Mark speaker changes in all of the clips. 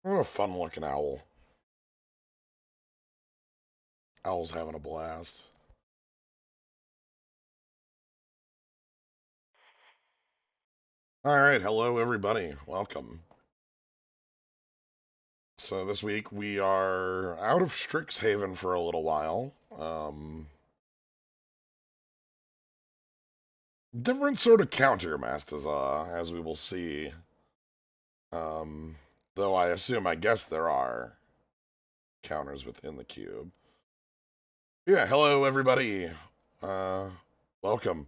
Speaker 1: What a fun looking owl. Owl's having a blast. All right, hello everybody. Welcome. So this week we are out of Strixhaven for a little while. Different sort of counter Mastaza, as we will see. Um, though I guess there are counters within the cube. Yeah, hello everybody. Uh, welcome.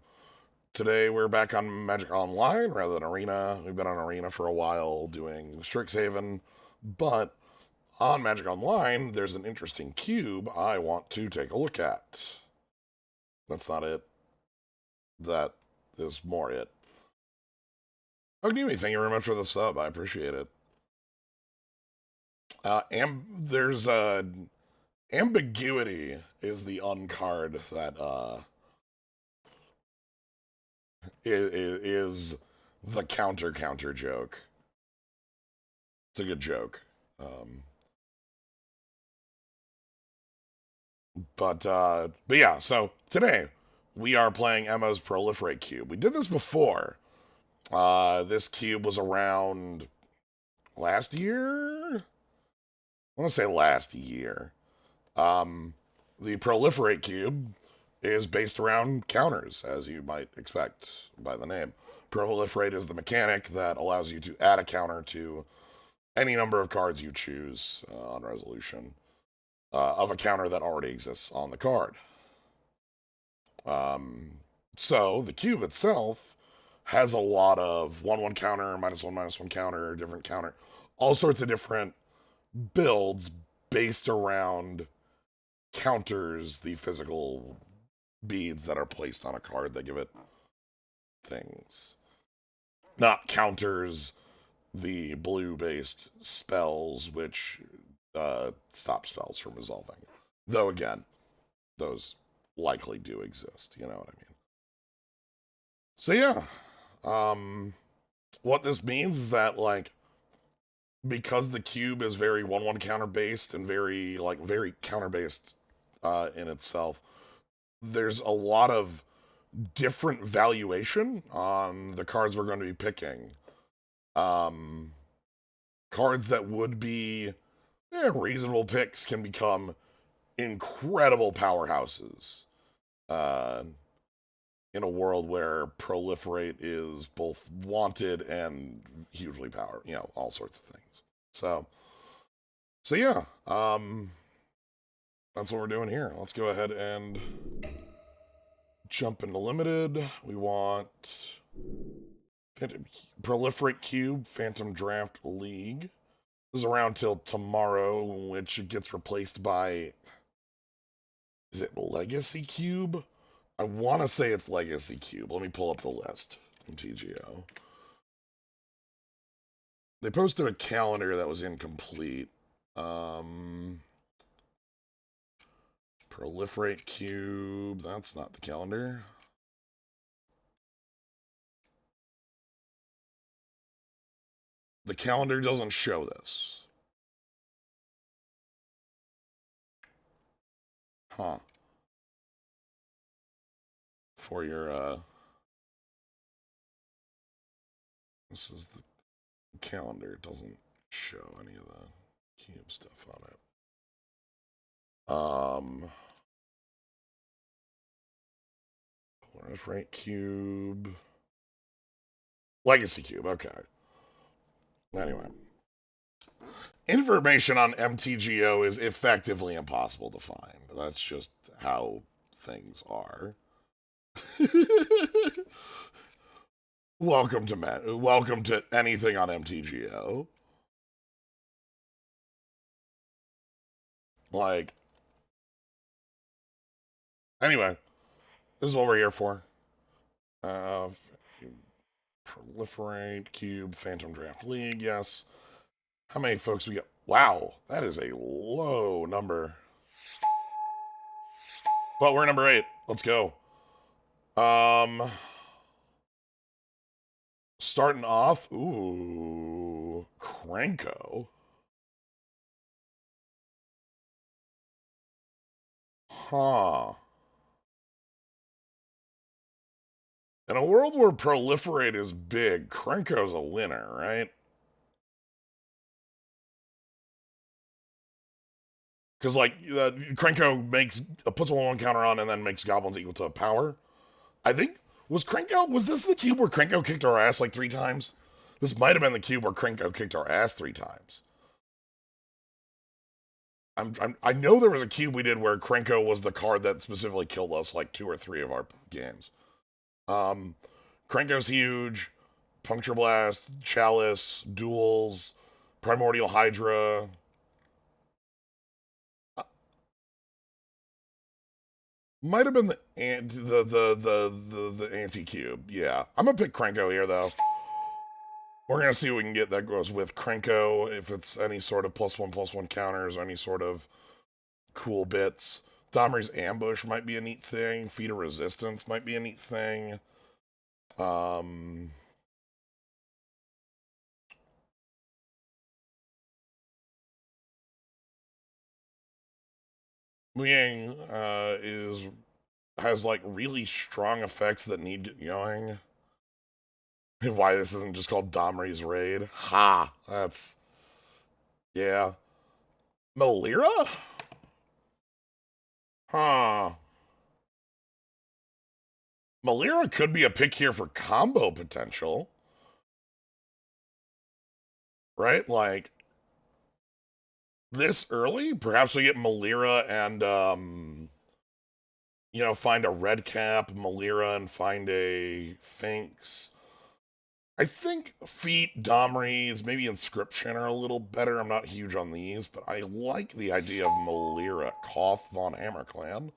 Speaker 1: Today we're back on Magic Online rather than Arena. We've been on Arena for a while doing Strixhaven, but on Magic Online there's an interesting cube I want to take a look at. That's not it. That is more it. Ognimi, thank you very much for the sub. I appreciate it. There's ambiguity is the uncard that is the counter joke. It's a good joke. Um, but yeah, so today we are playing Emma's Proliferate Cube. We did this before. This cube was around last year. I want to say last year. Um, the Proliferate Cube is based around counters, as you might expect by the name. Proliferate is the mechanic that allows you to add a counter to any number of cards you choose on resolution of a counter that already exists on the card. So the cube itself has a lot of 1/1 counter, -1/-1 counter, different counter, all sorts of different builds based around counters the physical beads that are placed on a card that give it things. Not counters the blue based spells, which stop spells from resolving. Though, again, those likely do exist. You know what I mean? So, yeah. What this means is that, like, because the cube is very 1/1 counter based and very counter based in itself, there's a lot of different valuation on the cards we're going to be picking. Um, Cards that would be reasonable picks can become incredible powerhouses uh, in a world where Proliferate is both wanted and hugely powerful, all sorts of things. So yeah, that's what we're doing here. Let's go ahead and jump into limited. We want Proliferate Cube, Phantom Draft League. This is around till tomorrow, which it gets replaced by. Is it Legacy Cube? I want to say it's Legacy Cube. Let me pull up the list from TGO. They posted a calendar that was incomplete. Proliferate Cube. That's not the calendar. The calendar doesn't show this. Huh. For your, this is the calendar. It doesn't show any of the cube stuff on it. Proliferate Cube. Legacy Cube, okay. Anyway. Information on MTGO is effectively impossible to find. That's just how things are. Welcome to anything on MTGO. Like, anyway, this is what we're here for. Proliferate Cube Phantom Draft League. Yes. How many folks we got? Wow, that is a low number. But we're number 8. Let's go. Starting off, ooh, Cranko. Huh. In a world where Proliferate is big, Krenko's a winner, right? Because like Krenko puts a 1/1 counter on and then makes goblins equal to a power. I think was this the cube where Krenko kicked our ass like 3 times? This might have been the cube where Krenko kicked our ass 3 times. I know there was a cube we did where Krenko was the card that specifically killed us like 2 or 3 of our games. Um, Krenko's huge. Puncture Blast, Chalice, Duels, Primordial Hydra. Might have been the anti cube. Yeah, I'm gonna pick Krenko here though. We're gonna see what we can get that goes with Krenko. If it's any sort of +1/+1 counters, or any sort of cool bits. Domri's Ambush might be a neat thing. Feat of Resistance might be a neat thing. Liang has like really strong effects that need going. Why this isn't just called Domri's Raid? Ha! That's yeah. Melira? Huh. Melira could be a pick here for combo potential. Right? Like this early? Perhaps we get Melira and find a red cap, Melira, and find a Finks. I think Feet, Domries, maybe Inscription are a little better. I'm not huge on these, but I like the idea of Melira. Koth von Hammerclan.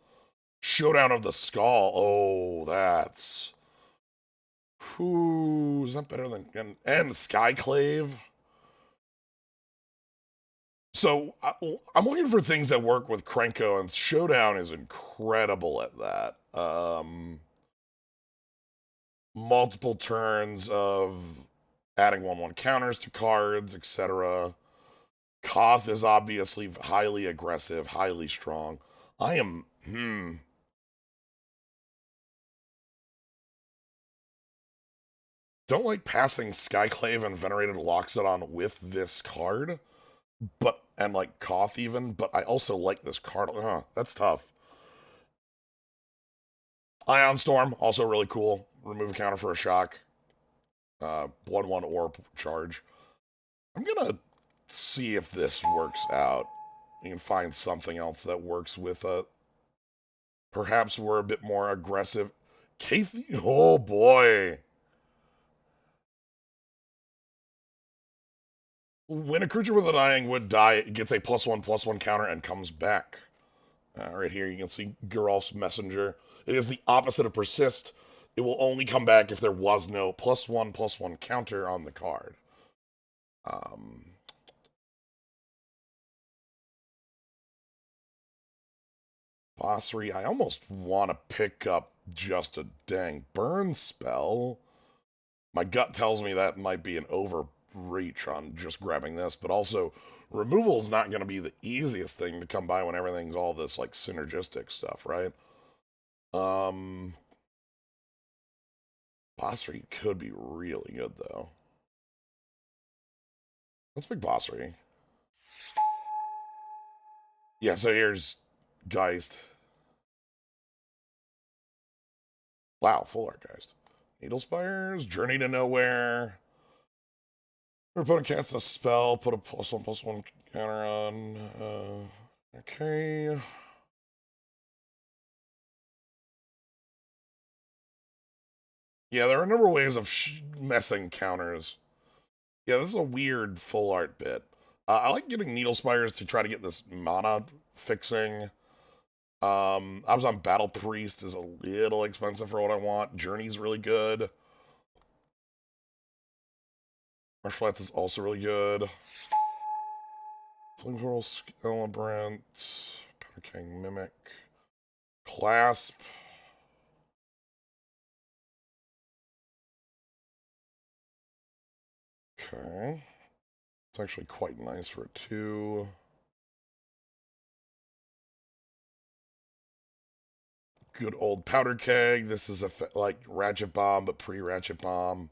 Speaker 1: Showdown of the Skull. Oh, that's... Whew, is that better than... And Skyclave. So, I'm looking for things that work with Krenko, and Showdown is incredible at that. Multiple turns of adding 1/1 counters to cards, etc. Koth is obviously highly aggressive, highly strong. I am, don't like passing Skyclave and Venerated Loxodon with this card, and like Koth even, but I also like this card. That's tough. Ion Storm, also really cool. Remove a counter for a shock. 1/1 or charge. I'm gonna see if this works out. You can find something else that works with it. Perhaps we're a bit more aggressive. Kathy, oh boy. When a creature with a dying would die, it gets a +1/+1 counter and comes back. Right here, you can see Geralf's Messenger. It is the opposite of Persist. It will only come back if there was no +1/+1 counter on the card. Bossry, I almost want to pick up just a dang burn spell. My gut tells me that might be an overreach on just grabbing this, but also removal is not going to be the easiest thing to come by when everything's all this like synergistic stuff, right? Bossry could be really good though. Let's pick Bossry. Yeah, so here's Geist. Wow, full art Geist. Needle Spires, Journey to Nowhere. Your opponent casts a spell, put a +1/+1 counter on. Okay. Yeah, there are a number of ways of messing counters. Yeah, this is a weird full art bit. I like getting Needle Spires to try to get this mana fixing. I was on Battle Priest is a little expensive for what I want. Journey's really good. Marsh Flats is also really good. Fling Whirl, Celebrant, Powder King, Mimic, Clasp. Okay. It's actually quite nice for a 2. Good old powder keg. This is like ratchet bomb, but pre-ratchet bomb.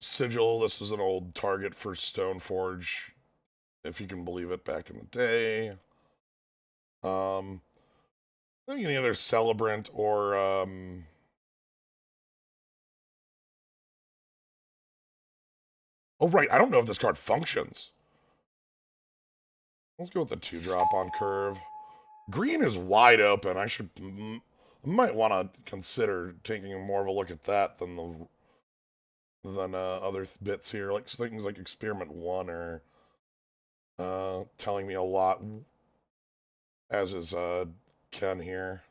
Speaker 1: Sigil. This was an old target for Stoneforge, if you can believe it, back in the day. I think any other Celebrant or oh right, I don't know if this card functions. Let's go with the 2-drop on curve. Green is wide open. I might want to consider taking more of a look at that than other bits here, like things like Experiment 1 are telling me a lot, as is Ken here.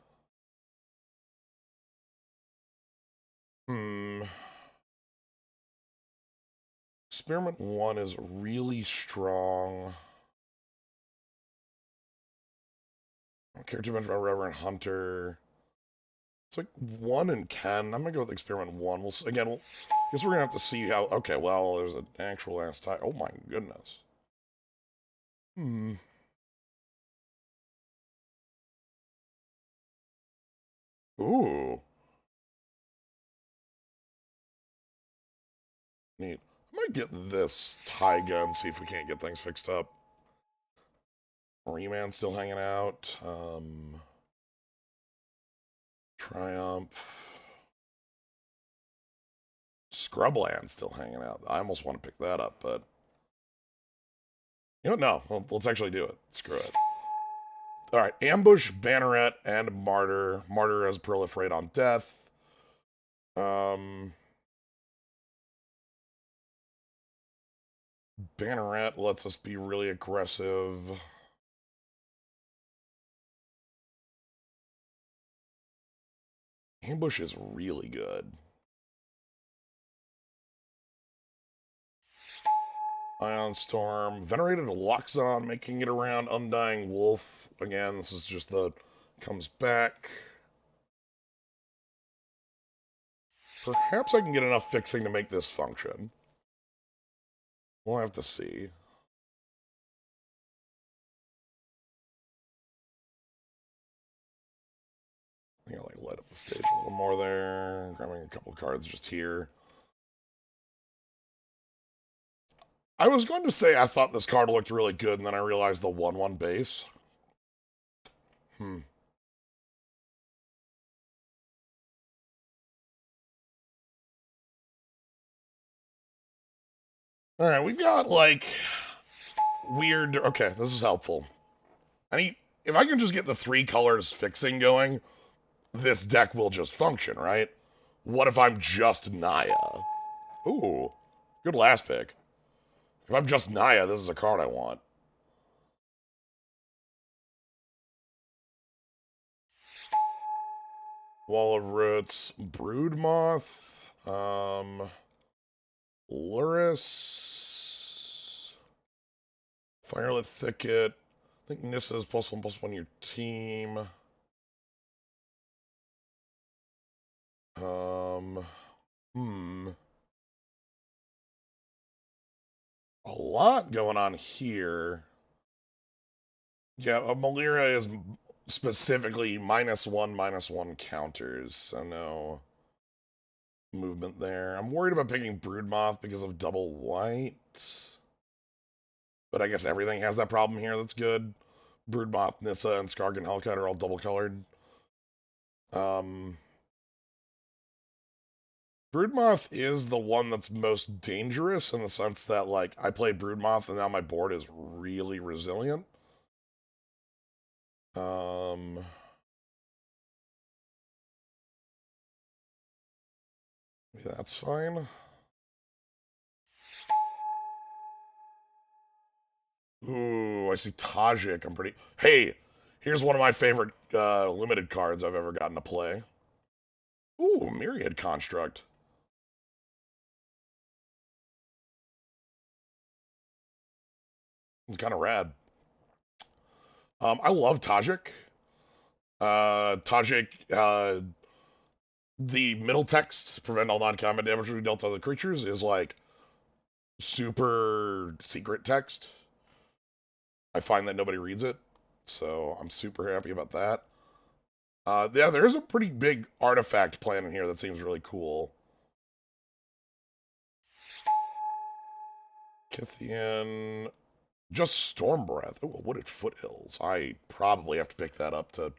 Speaker 1: Experiment 1 is really strong. I don't care too much about Reverend Hunter. It's like 1 and Ken. I'm gonna go with Experiment 1. Guess we're gonna have to see how. Okay, well, there's an actual ass tie. Oh my goodness. Ooh. Neat. I might get this tie gun, see if we can't get things fixed up. Reman still hanging out. Triumph. Scrubland still hanging out. I almost want to pick that up, but you know, no. Well, let's actually do it. Screw it. All right, Ambush, Banneret, and Martyr. Martyr has Proliferate on death. Banneret lets us be really aggressive. Ambush is really good. Ion Storm. Venerated Loxodon, making it around. Undying Wolf. Again, this is just comes back. Perhaps I can get enough fixing to make this function. We'll have to see. I think I'll like light up the stage a little more there. Grabbing a couple cards just here. I was going to say I thought this card looked really good, and then I realized the 1/1 base. Alright, we've got, like, weird... Okay, this is helpful. If I can just get the 3 colors fixing going, this deck will just function, right? What if I'm just Naya? Ooh, good last pick. If I'm just Naya, this is a card I want. Wall of Roots, Broodmoth, Luris, Firelit Thicket. I think Nissa is +1/+1 your team. A lot going on here. Yeah, Malira is specifically -1/-1 counters, so no movement there. I'm worried about picking Broodmoth because of double white. But I guess everything has that problem here that's good. Broodmoth, Nissa, and Skargan Hellcat are all double colored. Broodmoth is the one that's most dangerous in the sense that, like, I play Broodmoth and now my board is really resilient. That's fine. Ooh, I see Tajik. I'm pretty... Hey, here's one of my favorite limited cards I've ever gotten to play. Ooh, Myriad Construct. It's kind of rad. I love Tajik. Tajik, the middle text, prevent all non-combat damage to be dealt to other creatures, is like super secret text. I find that nobody reads it, so I'm super happy about that. Yeah, there is a pretty big artifact plan in here that seems really cool. Kithian, just Storm Breath. Oh, Wooded Foothills. I probably have to pick that up to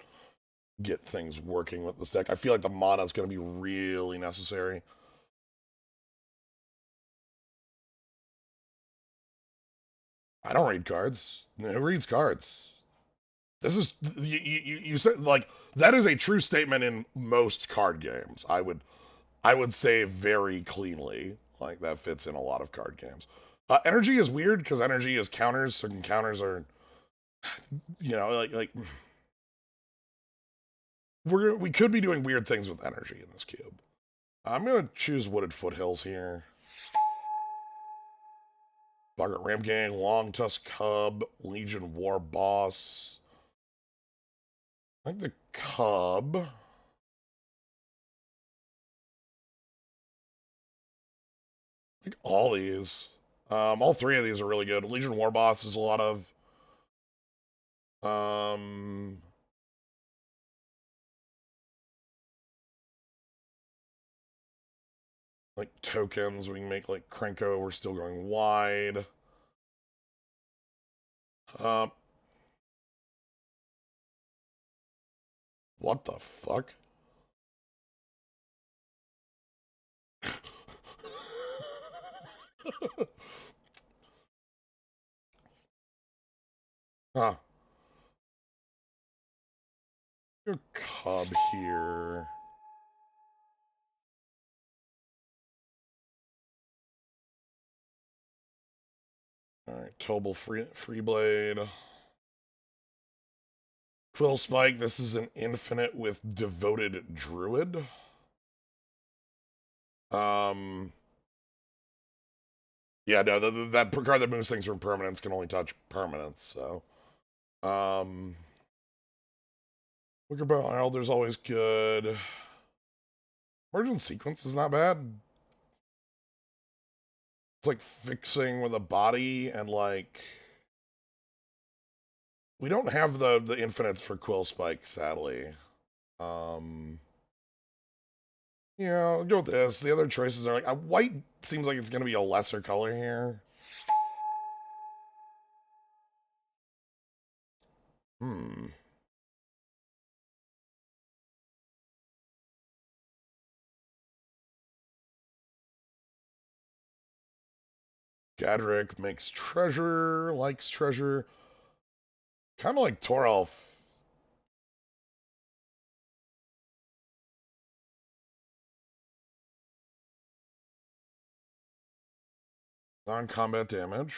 Speaker 1: get things working with this deck. I feel like the mana is going to be really necessary. I don't read cards. Who reads cards? This is you said like that is a true statement in most card games. I would say very cleanly like that fits in a lot of card games. Energy is weird because energy is counters. Certain counters are like we could be doing weird things with energy in this cube. I'm gonna choose Wooded Foothills here. Boggart Ram Gang, Long Tusk Cub, Legion War Boss. I think the Cub. I think all these. All three of these are really good. Legion War Boss is a lot of like tokens. We can make like Krenko. We're still going wide. What the fuck? Huh. Your Cub here. Alright, Tobal Freeblade. Quill Spike, this is an infinite with Devoted Druid. Yeah, no, that card that moves things from permanents can only touch permanents, so. Wicker Bell Elder's always good. Emergent Sequence is not bad. It's like fixing with a body and like we don't have the infinites for Quill Spike, sadly. Yeah, I'll go with this. The other choices are like white seems like it's gonna be a lesser color here. Gadrick makes treasure, likes treasure. Kind of like Toralf. Non-combat damage.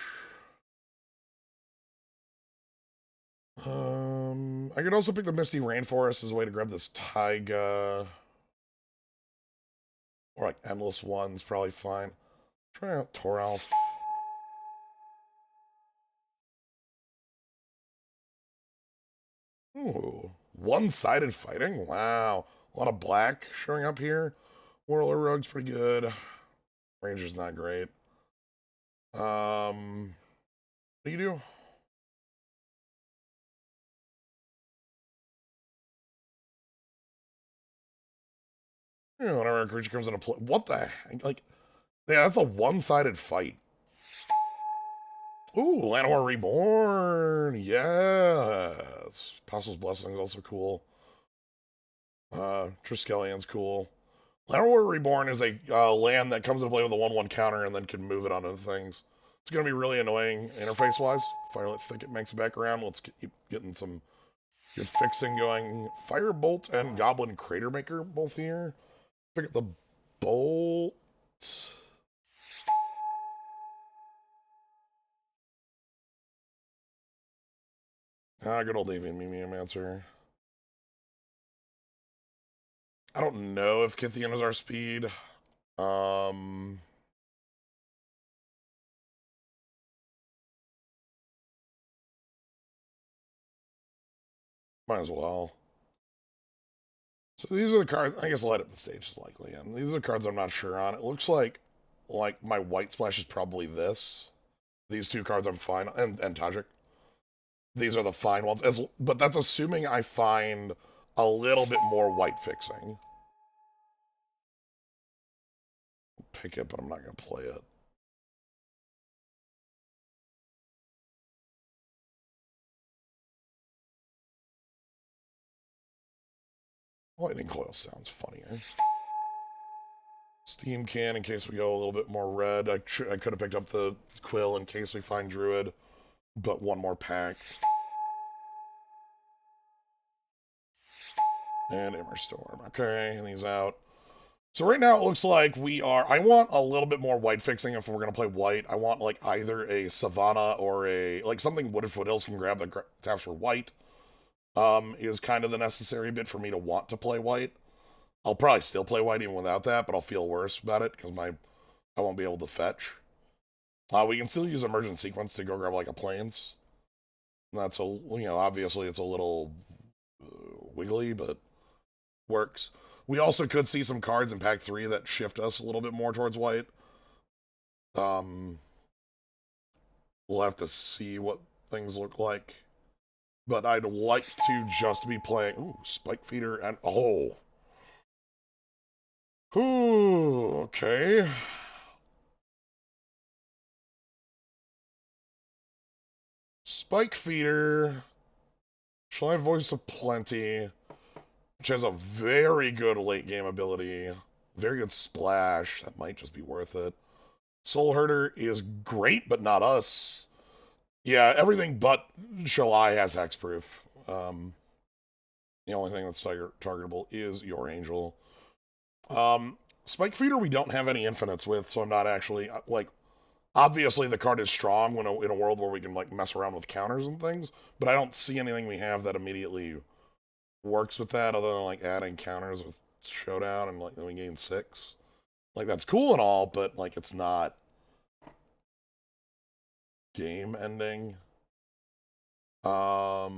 Speaker 1: I could also pick the Misty Rainforest as a way to grab this Taiga. Or like Endless One's probably fine. Try out Toralf. Ooh, one-sided fighting? Wow. A lot of black showing up here. Warlord Rogue's pretty good. Ranger's not great. What do you do? Yeah, whenever a creature comes into play. What the heck? Like, yeah, that's a one-sided fight. Ooh, Llanowar Reborn. Yes. Apostle's Blessing is also cool. Triskelion's cool. Llanowar Reborn is a land that comes into play with a 1/1 counter and then can move it onto things. It's going to be really annoying interface-wise. Firelit Thicket makes it back around. Let's keep getting some good fixing going. Firebolt and Goblin Crater Maker both here. Pick up the Bolt. Good old Avian Memeomancer. I don't know if Kithian is our speed. Might as well. So these are the cards. I guess light up the stage is likely. And these are the cards I'm not sure on. It looks like my white splash is probably this. These two cards I'm fine, and Tajik. These are the fine ones. But that's assuming I find a little bit more white fixing. I'll pick it, but I'm not going to play it. Lightning coil sounds funnier. Steam can in case we go a little bit more red. I could have picked up the quill in case we find druid, but one more pack. And Immer Storm. Okay, and these out. So right now it looks like we are... I want a little bit more white fixing if we're going to play white. I want like either a Savannah or a... like something Wooded Foothills can grab that taps for white. Is kind of the necessary bit for me to want to play white. I'll probably still play white even without that, but I'll feel worse about it because I won't be able to fetch. We can still use Emergent Sequence to go grab like a Plains. That's obviously it's a little wiggly, but works. We also could see some cards in pack 3 that shift us a little bit more towards white. We'll have to see what things look like. But I'd like to just be playing... Ooh, Spike Feeder and... Oh. Ooh, okay. Spike Feeder. Shall I Voice of Plenty? Which has a very good late game ability. Very good splash. That might just be worth it. Soul Herder is great, but not us. Yeah, everything but Shall I has hexproof. The only thing that's targetable is Your Angel. Spike Feeder we don't have any infinites with, so I'm not actually, like, obviously the card is strong in a world where we can, like, mess around with counters and things, but I don't see anything we have that immediately works with that other than, like, adding counters with Showdown and, like, then we gain 6. Like, that's cool and all, but, like, it's not game ending. Yeah,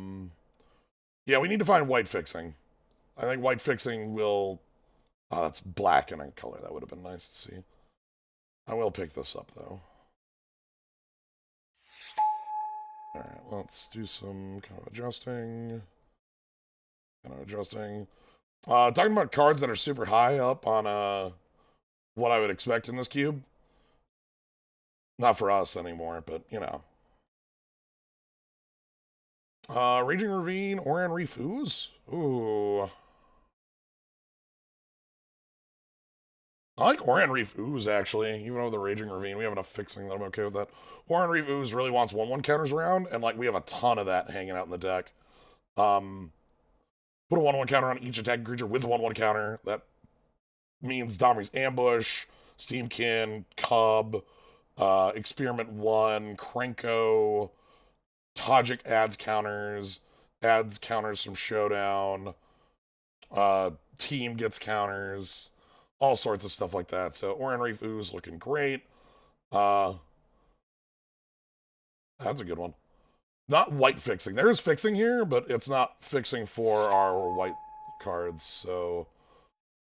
Speaker 1: we need to find white fixing. I think white fixing will... Oh, that's black in a color. That would have been nice to see. I will pick this up, though. Alright, let's do some kind of adjusting. Talking about cards that are super high up on what I would expect in this cube. Not for us anymore, but, you know. Raging Ravine, Oran Reef Ooze? Ooh. I like Oran Reef Ooze, actually. Even though the Raging Ravine, we have enough fixing that I'm okay with that. Oran Reef Ooze really wants 1/1 counters around, and, like, we have a ton of that hanging out in the deck. Put a 1/1 counter on each attacking creature with a 1/1 counter. That means Domri's Ambush, Steamkin, Cub, Experiment 1, Krenko, Tajik adds counters from Showdown, Team gets counters, all sorts of stuff like that. So Oran Reef Ooze looking great. That's a good one. Not white fixing. There is fixing here, but it's not fixing for our white cards, so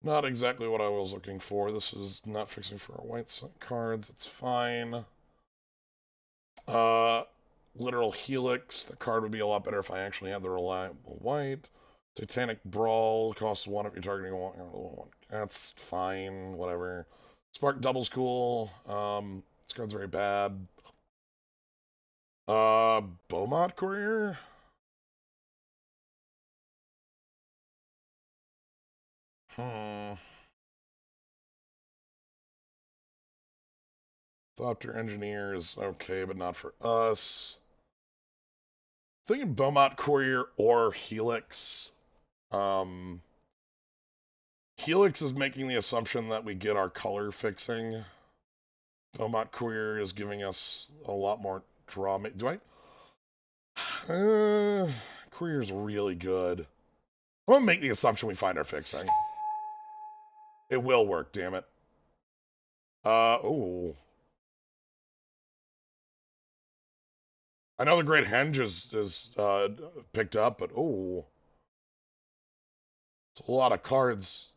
Speaker 1: not exactly what I was looking for. This is not fixing for our white cards. It's fine. Literal Helix. The card would be a lot better if I actually had the reliable white. Titanic Brawl costs 1 if you're targeting one. That's fine. Whatever. Spark Double's cool. This card's very bad. Beaumont Courier? Thopter Engineer is okay, but not for us. Thinking Beaumont Courier or Helix. Helix is making the assumption that we get our color fixing. Beaumont Courier is giving us a lot more draw. Do I? Courier's really good. I'm gonna make the assumption we find our fixing. It will work, damn it. Oh. I know the Great Henge is picked up, but oh. It's a lot of cards.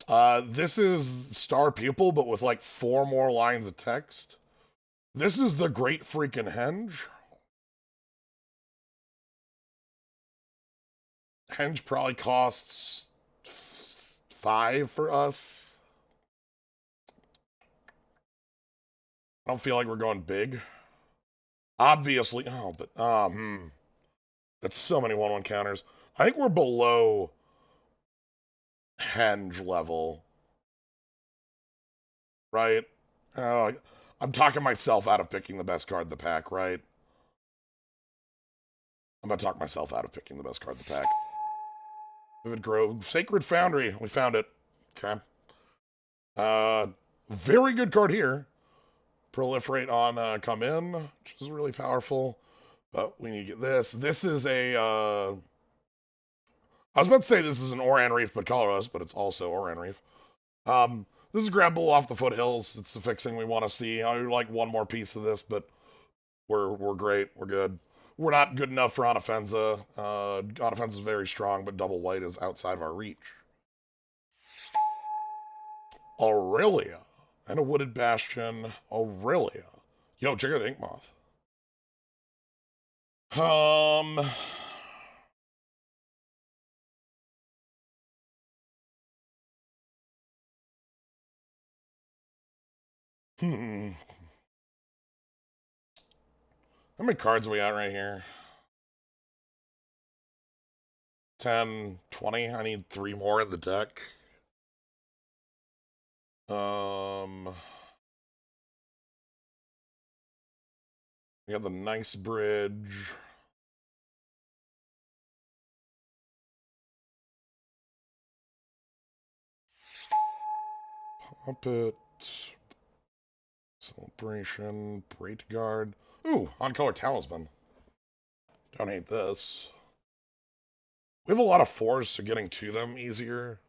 Speaker 1: This is Star Pupil, but with like 4 more lines of text. This is the Great Freaking Henge. Henge probably costs 5 for us. I don't feel like we're going big. Obviously, that's so many 1/1 counters. I think we're below Henge level, right? I'm talking myself out of picking the best card in the pack, right? I'm gonna talk myself out of picking the best card in the pack. Vivid Grove, Sacred Foundry. We found it. Okay. Very good card here. Proliferate on come in, which is really powerful. But we need to get this. This is a. I was about to say this is an Oran Reef, but Colorless, but it's also Oran Reef. This is Grabble off the foothills. It's the fixing we want to see. I would like one more piece of this, but we're great. We're good. We're not good enough for Onofenza. Onofenza is very strong, but double white is outside of our reach. Aurelia. And a Wooded Bastion. Aurelia. Yo, check out Ink Moth. How many cards are we at right here? 10, 20. I need 3 more in the deck. We got the Nice Bridge. Puppet. Celebration. Great Guard. Ooh, On-Color Talisman. Don't hate this. We have a lot of 4s, so getting to them easier.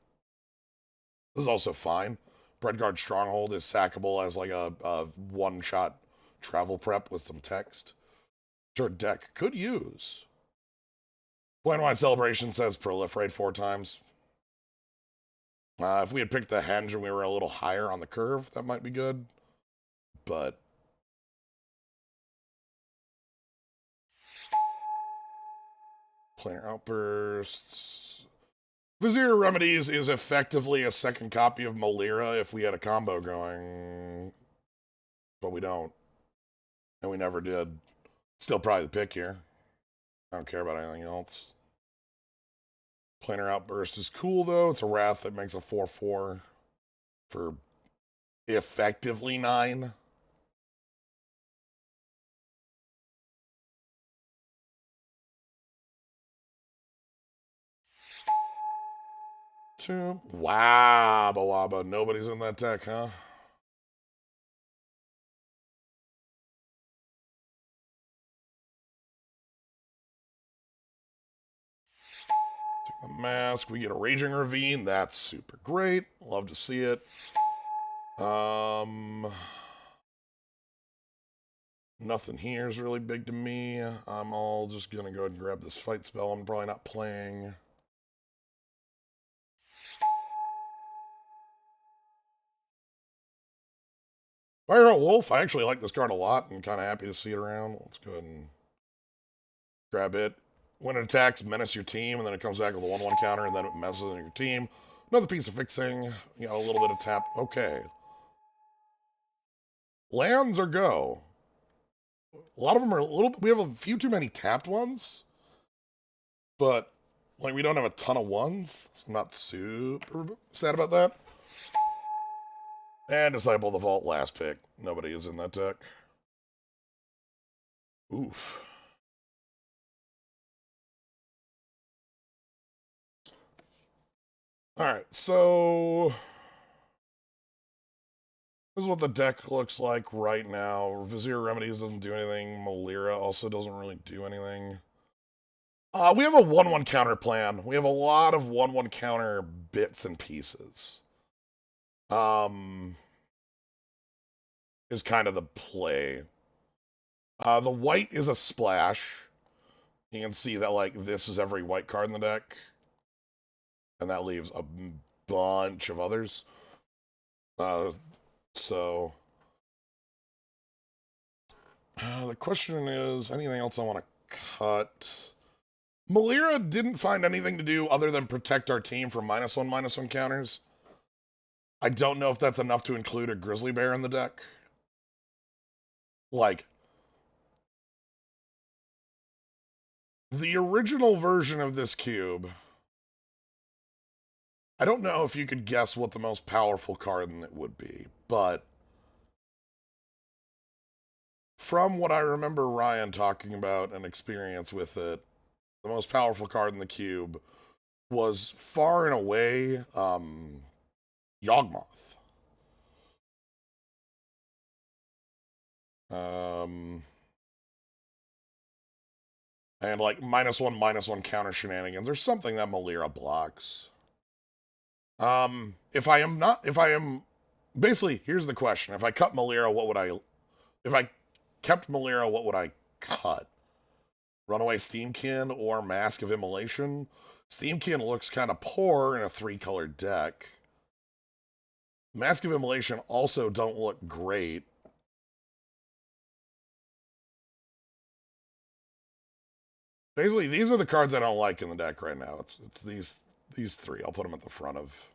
Speaker 1: This is also fine. Breadguard Stronghold is sackable as like a one-shot travel prep with some text. Which our deck could use. Wine Celebration says Proliferate 4 times. If we had picked the Henge and we were a little higher on the curve, that might be good. But Planar Outbursts. Vizier Remedies is effectively a second copy of Molira if we had a combo going. But we don't. And we never did. Still probably the pick here. I don't care about anything else. Planar Outburst is cool, though. It's a Wrath that makes a 4/4 for effectively 9. Wabba wabba. Nobody's in that deck, huh? Take the mask. We get a Raging Ravine. That's super great. Love to see it. Nothing here is really big to me. I'm all just gonna go ahead and grab this fight spell. I'm probably not playing. Fire Wolf. I actually like this card a lot and kind of happy to see it around. Let's go ahead and grab it. When it attacks, menace your team, and then it comes back with a 1/1 counter, and then it messes in your team. Another piece of fixing. You got a little bit of tap. Okay. Lands or go. A lot of them are a little. We have a few too many tapped ones, but like we don't have a ton of ones, so I'm not super sad about that. And Disciple of the Vault, last pick. Nobody is in that deck. Oof. Alright, so this is what the deck looks like right now. Vizier Remedies doesn't do anything. Molira also doesn't really do anything. We have a 1/1 counter plan. We have a lot of 1/1 counter bits and pieces. Is kind of the play. The white is a splash. You can see that, like, this is every white card in the deck. And that leaves a bunch of others. So the question is, anything else I want to cut? Malira didn't find anything to do other than protect our team from -1/-1 counters. I don't know if that's enough to include a grizzly bear in the deck. Like, the original version of this cube, I don't know if you could guess what the most powerful card in it would be, but from what I remember Ryan talking about and experience with it, the most powerful card in the cube was far and away Yawgmoth. And like -1/-1 counter shenanigans or something that Malira blocks. If I am basically, here's the question. If I cut Malira, if I kept Malira, what would I cut? Runaway Steamkin or Mask of Immolation? Steamkin looks kind of poor in a 3-color deck. Mask of Immolation also don't look great. Basically, these are the cards I don't like in the deck right now. It's these three. I'll put them at the front of.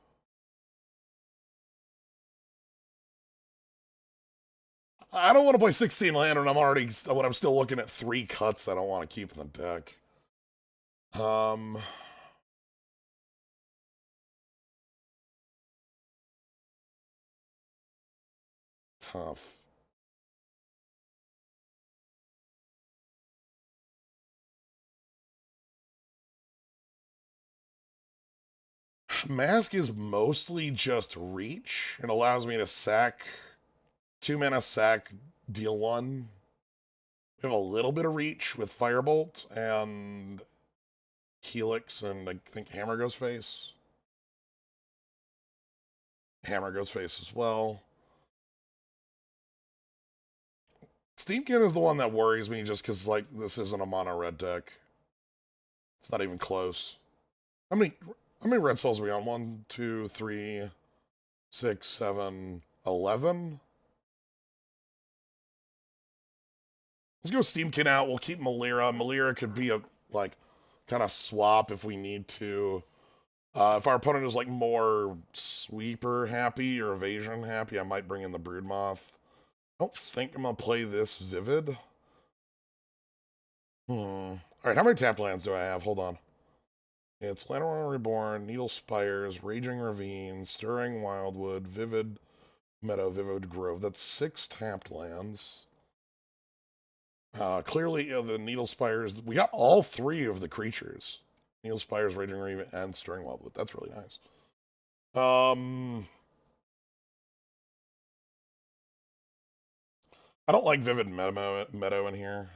Speaker 1: I don't want to play 16 land when I'm still looking at 3 cuts I don't want to keep in the deck. Tough. Mask is mostly just reach. It allows me to sack 2-mana sack, deal 1. We have a little bit of reach with Firebolt and Helix and I think Hammer Goes Face. Hammer Goes Face as well. Steamkin is the one that worries me just because, like, this isn't a mono red deck. It's not even close. How many red spells are we on? 1, 2, 3, 6, 7, 11? Let's go Steamkin out. We'll keep Malira. Malira could be a, like, kind of swap if we need to. If our opponent is, like, more sweeper happy or evasion happy, I might bring in the Broodmoth. I don't think I'm going to play this Vivid. Alright, how many tapped lands do I have? Hold on. It's Llanowar Reborn, Needle Spires, Raging Ravine, Stirring Wildwood, Vivid Meadow, Vivid Grove. That's 6 tapped lands. Clearly, the Needle Spires, we got all 3 of the creatures. Needle Spires, Raging Ravine, and Stirring Wildwood. That's really nice. I don't like Vivid Meadow in here.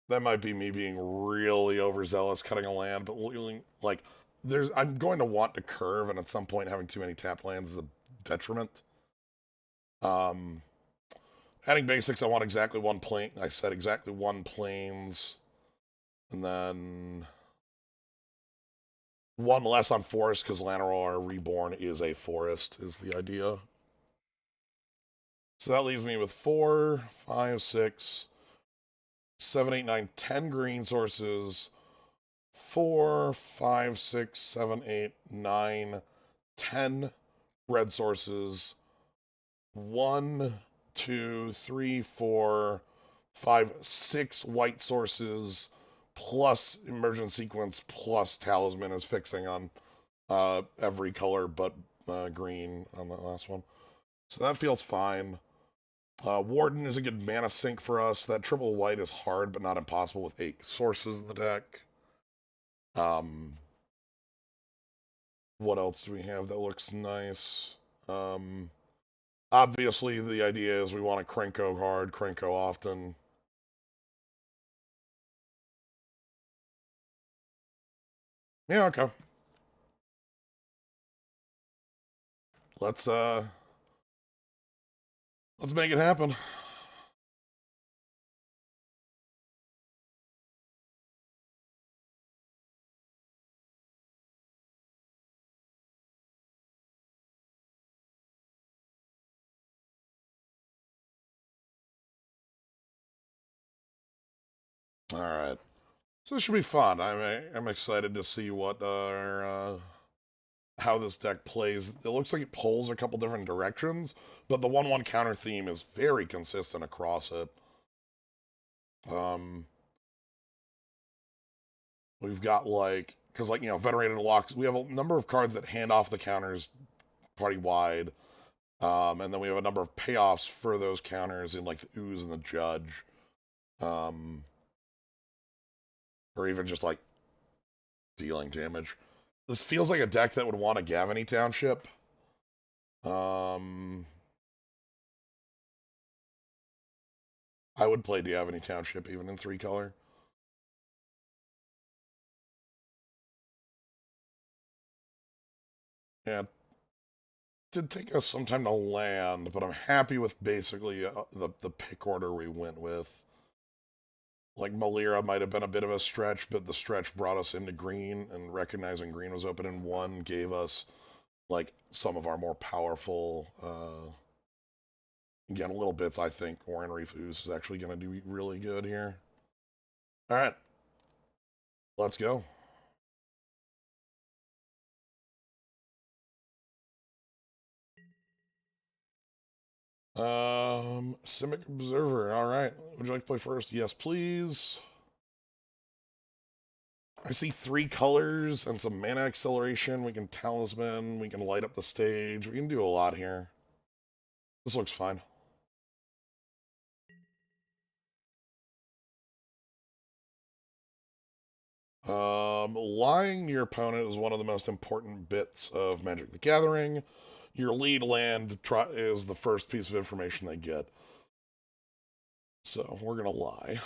Speaker 1: That might be me being really overzealous cutting a land, but like I'm going to want to curve, and at some point having too many tap lands is a detriment. Adding basics, I want exactly 1 plane. I said exactly 1 plains, and then 1 less on forest because Llanowar Reborn is a forest is the idea. So that leaves me with 4, 5, 6, 7, 8, 9, 10 green sources, 4, 5, 6, 7, 8, 9, 10 red sources, 1, 2, 3, 4, 5, 6 white sources, plus Emergent Sequence, plus Talisman is fixing on every color but green on that last one. So that feels fine. Warden is a good mana sink for us. That triple white is hard, but not impossible with 8 sources in the deck. What else do we have that looks nice? Obviously, the idea is we want to Krenko hard, Krenko often. Yeah, okay. Let's make it happen. All right. So this should be fun. I'm excited to see what how this deck plays. It looks like it pulls a couple different directions, but the 1/1 counter theme is very consistent across it. Um, we've got like, because like, venerated locks, we have a number of cards that hand off the counters party wide. And then we have a number of payoffs for those counters in like the ooze and the judge. Um, or even just like dealing damage. This feels like a deck that would want a Gavany Township. I would play Gavany Township even in 3-color. Yeah, it did take us some time to land, but I'm happy with basically the pick order we went with. Like Malira might have been a bit of a stretch, but the stretch brought us into green, and recognizing green was open in 1 gave us like some of our more powerful again, little bits. I think Oran Reef Ooze is actually going to do really good here. All right, let's go. Simic Observer. All right, would you like to play first? Yes, please. I see 3 colors and some mana acceleration. We can talisman. We can light up the stage. We can do a lot here. This looks fine. Lying to your opponent is one of the most important bits of Magic the Gathering. Your lead land is the first piece of information they get. So we're going to lie.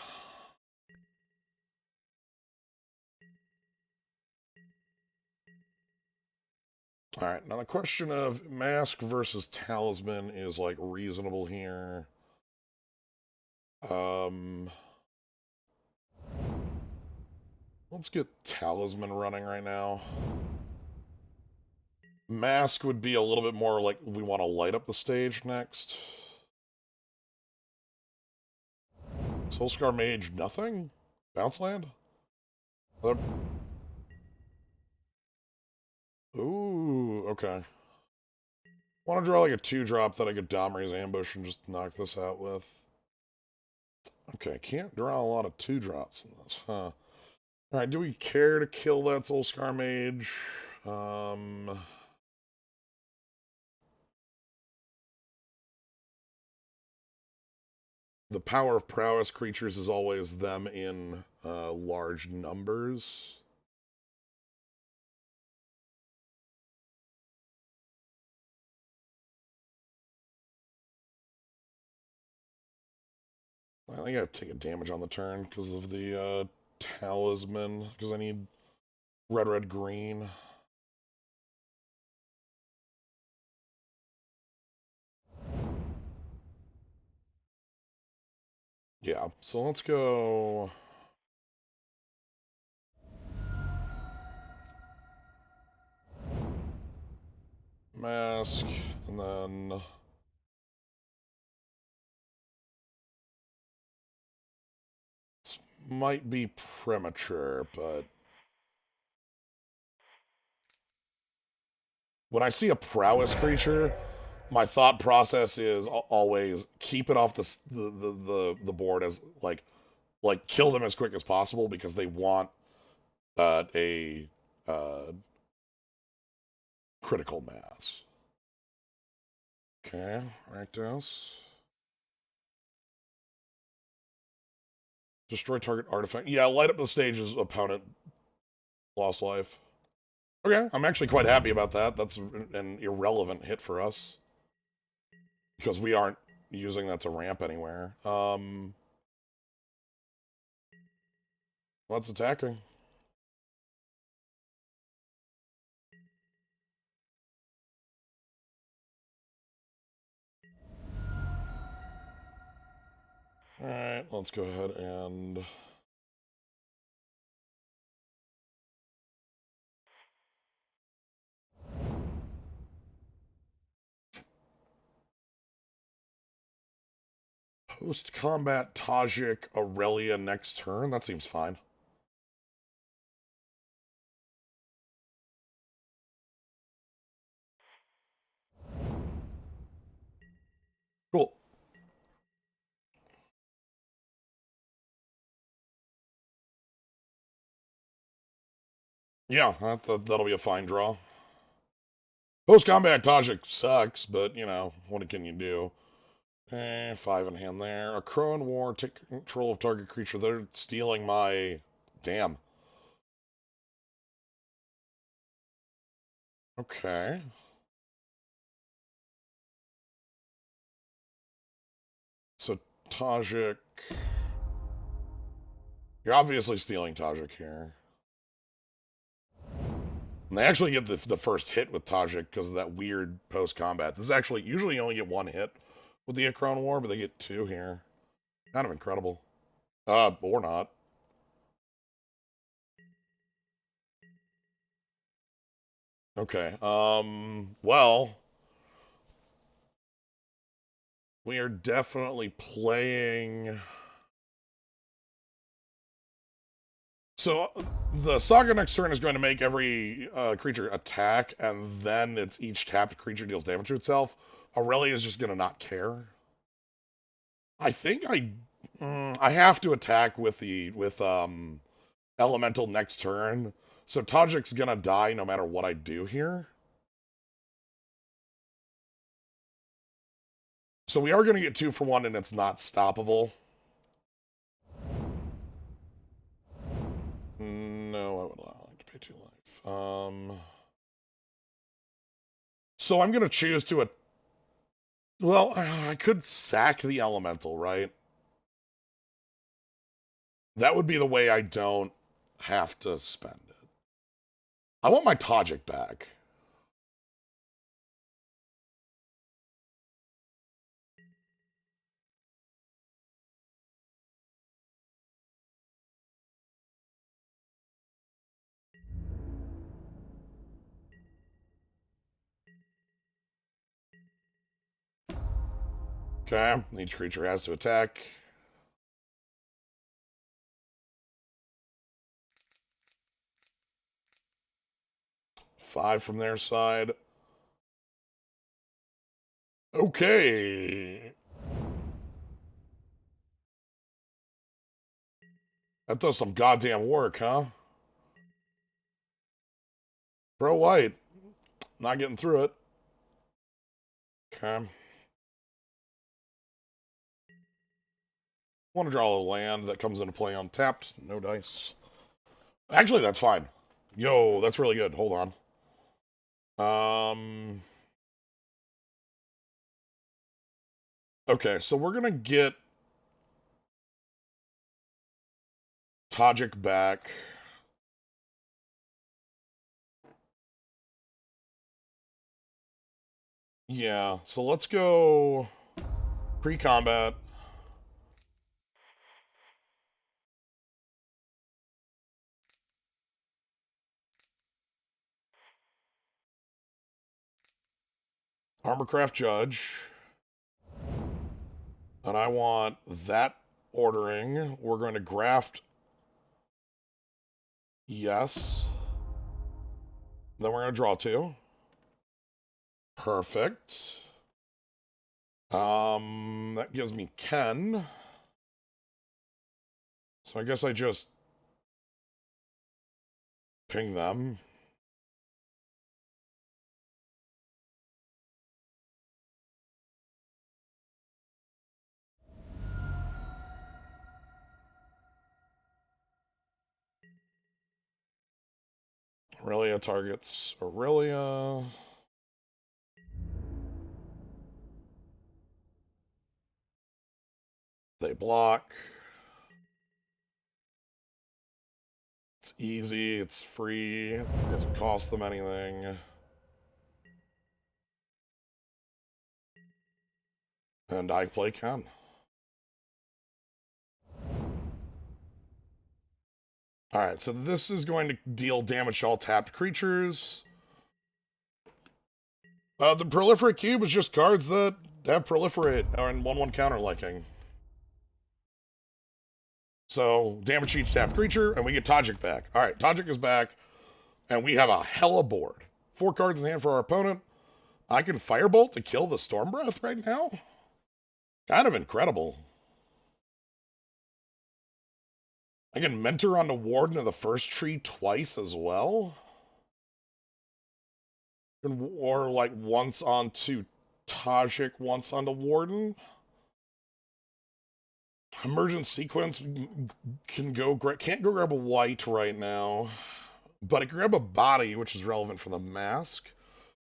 Speaker 1: All right, now the question of mask versus talisman is like reasonable here. Let's get talisman running right now. Mask would be a little bit more like we want to light up the stage next. Soulscar Mage, nothing? Bounce land? Ooh, okay. Want to draw like a 2-drop that I could Domri's Ambush and just knock this out with. Okay, can't draw a lot of 2-drops in this, huh? Alright, do we care to kill that Soulscar Mage? The power of prowess creatures is always them in large numbers. I think I have to take a damage on the turn because of the talisman, because I need red, red, green. Yeah, so let's go. Mask, and then this might be premature, but when I see a prowess creature, my thought process is always keep it off the board as like kill them as quick as possible because they want a critical mass. Okay, right this. Destroy target artifact. Yeah, light up the stage's opponent. Lost life. Okay, I'm actually quite happy about that. That's an irrelevant hit for us. Because we aren't using that to ramp anywhere. What's attacking? Alright, let's go ahead and post-combat Tajik Aurelia next turn. That seems fine. Yeah, that'll be a fine draw. Post-combat Tajik sucks, but, you know, what can you do? 5 in hand there. A Crone War, take control of target creature. They're stealing my... Damn. Okay. So, Tajik... You're obviously stealing Tajik here. And they actually get the first hit with Tajik because of that weird post-combat. This is actually... Usually you only get one hit with the Crone War, but they get 2 here. Kind of incredible. Or not. Okay, well... We are definitely playing... So, the Saga next turn is going to make every creature attack, and then it's each tapped creature deals damage to itself. Aurelia is just going to not care. I think I have to attack with Elemental next turn, so Tajik's going to die no matter what I do here. So we are going to get 2 for 1, and it's not stoppable. No, I would like to pay 2 life. So I'm going to choose to... Well, I could sack the Elemental, right? That would be the way I don't have to spend it. I want my Tajik back. Okay, each creature has to attack. Five from their side. Okay. That does some goddamn work, huh? Bro White. Not getting through it. Okay. Want to draw a land that comes into play untapped. No dice. Actually, that's fine. Yo, that's really good. Hold on. Okay, so we're gonna get Tajik back. Yeah, so let's go pre-combat. Armorcraft Judge. And I want that ordering. We're going to graft. Yes. Then we're going to draw 2. Perfect. That gives me Ken. So I guess I just ping them. Aurelia targets Aurelia. They block. It's easy, it's free, it doesn't cost them anything. And I play Ken. Alright, so this is going to deal damage to all tapped creatures. The Proliferate Cube is just cards that have Proliferate or in 1/1 counter liking. So, damage each tapped creature, and we get Tajik back. Alright, Tajik is back, and we have a hella board. 4 cards in hand for our opponent. I can Firebolt to kill the Storm Breath right now? Kind of incredible. I can mentor on the Warden of the first tree twice as well. Or like once onto Tajik, once onto Warden. Emergent sequence can go can't go grab a white right now, but I can grab a body, which is relevant for the mask.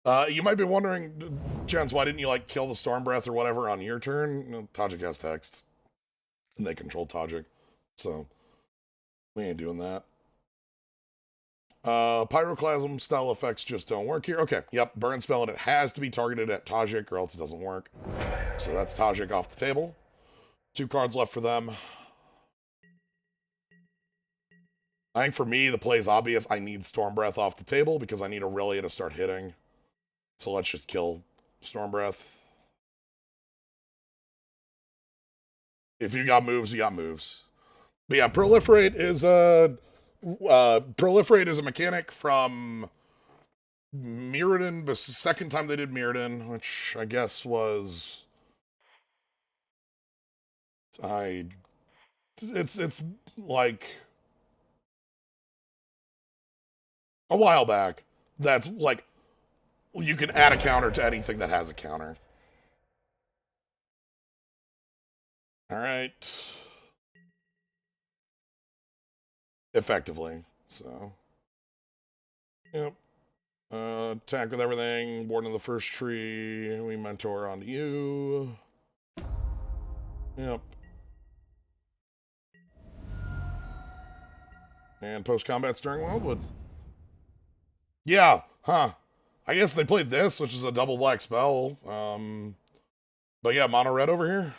Speaker 1: You might be wondering, Jens, why didn't you like kill the Storm Breath or whatever on your turn? Tajik has text, and they control Tajik, so we ain't doing that. Pyroclasm style effects just don't work here. Okay, yep, burn spell, and it has to be targeted at Tajik or else it doesn't work. So that's Tajik off the table. 2 cards left for them. I think for me, the play is obvious. I need Storm Breath off the table because I need Aurelia to start hitting. So let's just kill Storm Breath. If you got moves, you got moves. But yeah, Proliferate is a mechanic from Mirrodin, the second time they did Mirrodin, which I guess was it's like a while back. That's like you can add a counter to anything that has a counter. All right. Effectively. So, yep. Attack with everything. Born in the first tree. We mentor onto you. Yep. And post-combat stirring Wildwood. Yeah, huh. I guess they played this, which is a double black spell. But yeah, mono red over here.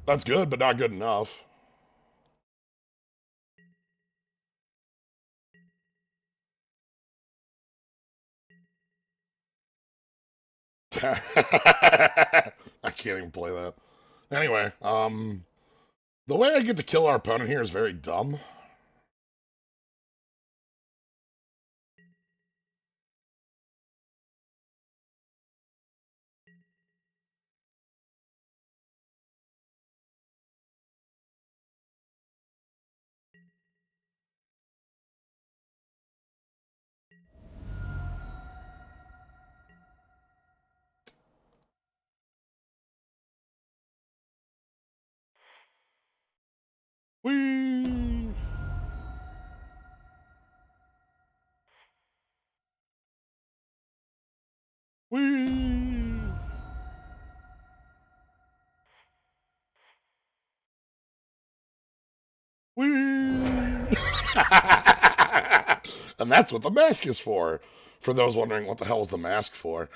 Speaker 1: That's good, but not good enough. I can't even play that. Anyway, the way I get to kill our opponent here is very dumb. Whee! Whee! Whee! And that's what the mask is for. For those wondering what the hell was the mask for.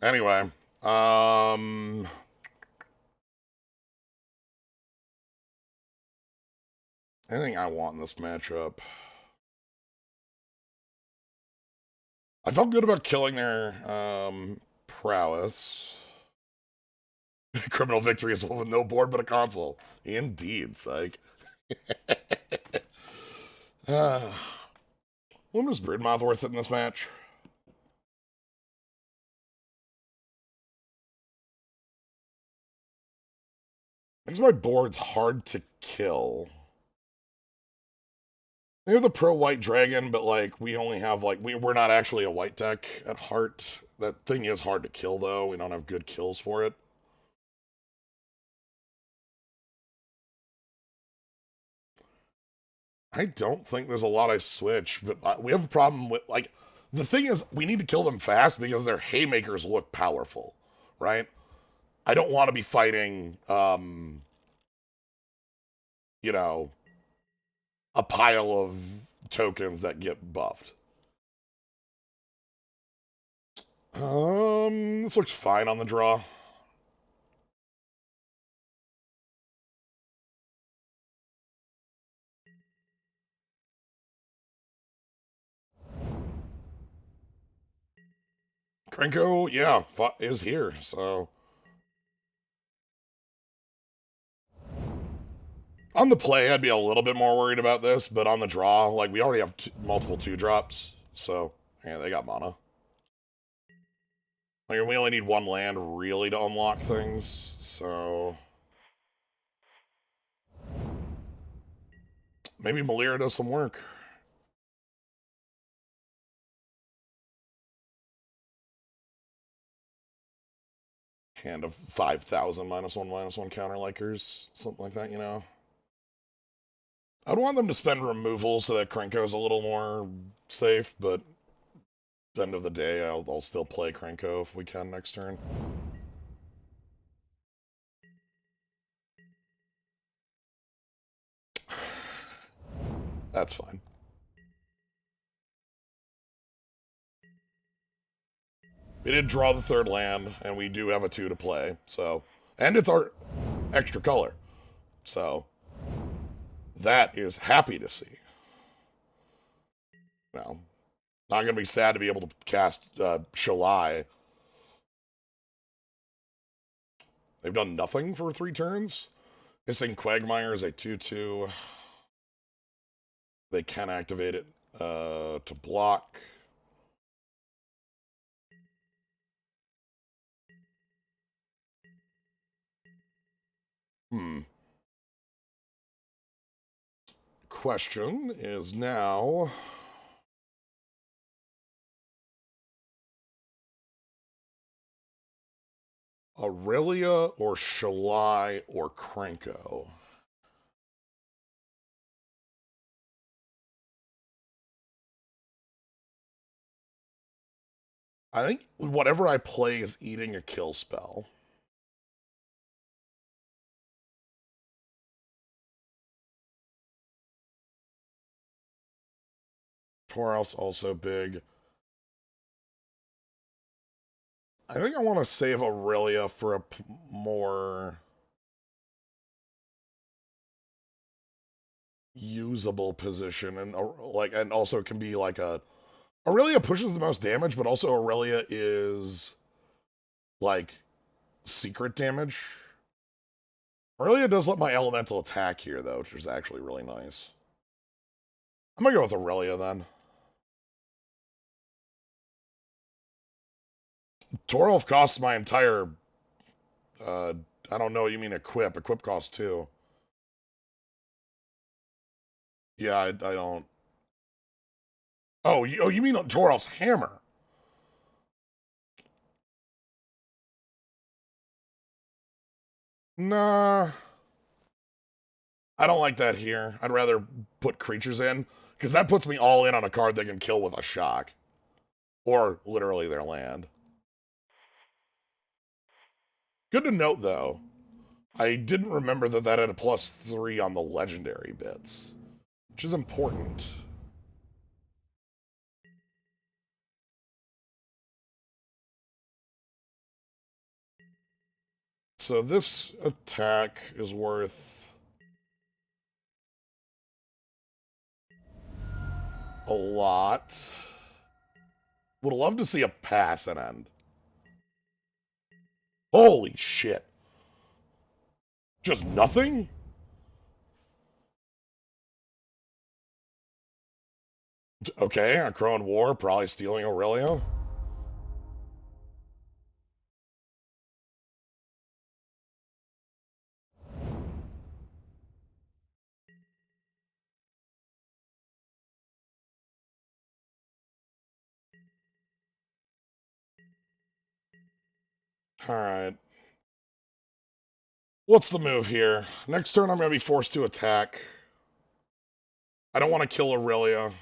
Speaker 1: Anyway, anything I want in this matchup. I felt good about killing their prowess. Criminal victory is one with no board but a console. Indeed, psych. When was Broodmouth worth it in this match? I guess my board's hard to kill. We have the pro white dragon, but like we only have like we're not actually a white deck at heart. That thing is hard to kill though. We don't have good kills for it. I don't think there's a lot I switch, but we have a problem with like the thing is we need to kill them fast because their haymakers look powerful, right? I don't want to be fighting you know, a pile of tokens that get buffed. This looks fine on the draw. Krenko, yeah, is here, so... On the play, I'd be a little bit more worried about this, but on the draw, like, we already have multiple 2-drops, so, yeah, they got mana. Like, we only need one land, really, to unlock things, so... Maybe Malira does some work. Hand of 5,000 -1/-1 counter likers, something like that, you know? I'd want them to spend removal so that Krenko's a little more safe, but at the end of the day, I'll still play Krenko if we can next turn. That's fine. We did draw the third land, and we do have a 2 to play, so... And it's our extra color. So, that is happy to see. Now, not going to be sad to be able to cast Shalai. They've done nothing for 3 turns. Missing Quagmire is a 2/2. They can activate it to block. Question is now... Aurelia or Shalai or Krenko? I think whatever I play is eating a kill spell. Tauros also big. I think I want to save Aurelia for a more usable position, and and also it can be like a... Aurelia pushes the most damage, but also Aurelia is like secret damage. Aurelia does let my elemental attack here, though, which is actually really nice. I'm gonna go with Aurelia then. Torolf costs my entire... I don't know, you mean equip. Equip costs 2. Yeah, I don't... Oh, you mean Torolf's hammer? Nah. I don't like that here. I'd rather put creatures in, because that puts me all in on a card they can kill with a shock. Or literally their land. Good to note, though. I didn't remember that that had a +3 on the legendary bits, which is important. So this attack is worth a lot. Would love to see a pass and end. Holy shit. Just nothing? Okay, a Crow in War, probably stealing Aurelia. Alright. What's the move here? Next turn I'm going to be forced to attack. I don't want to kill Aurelia.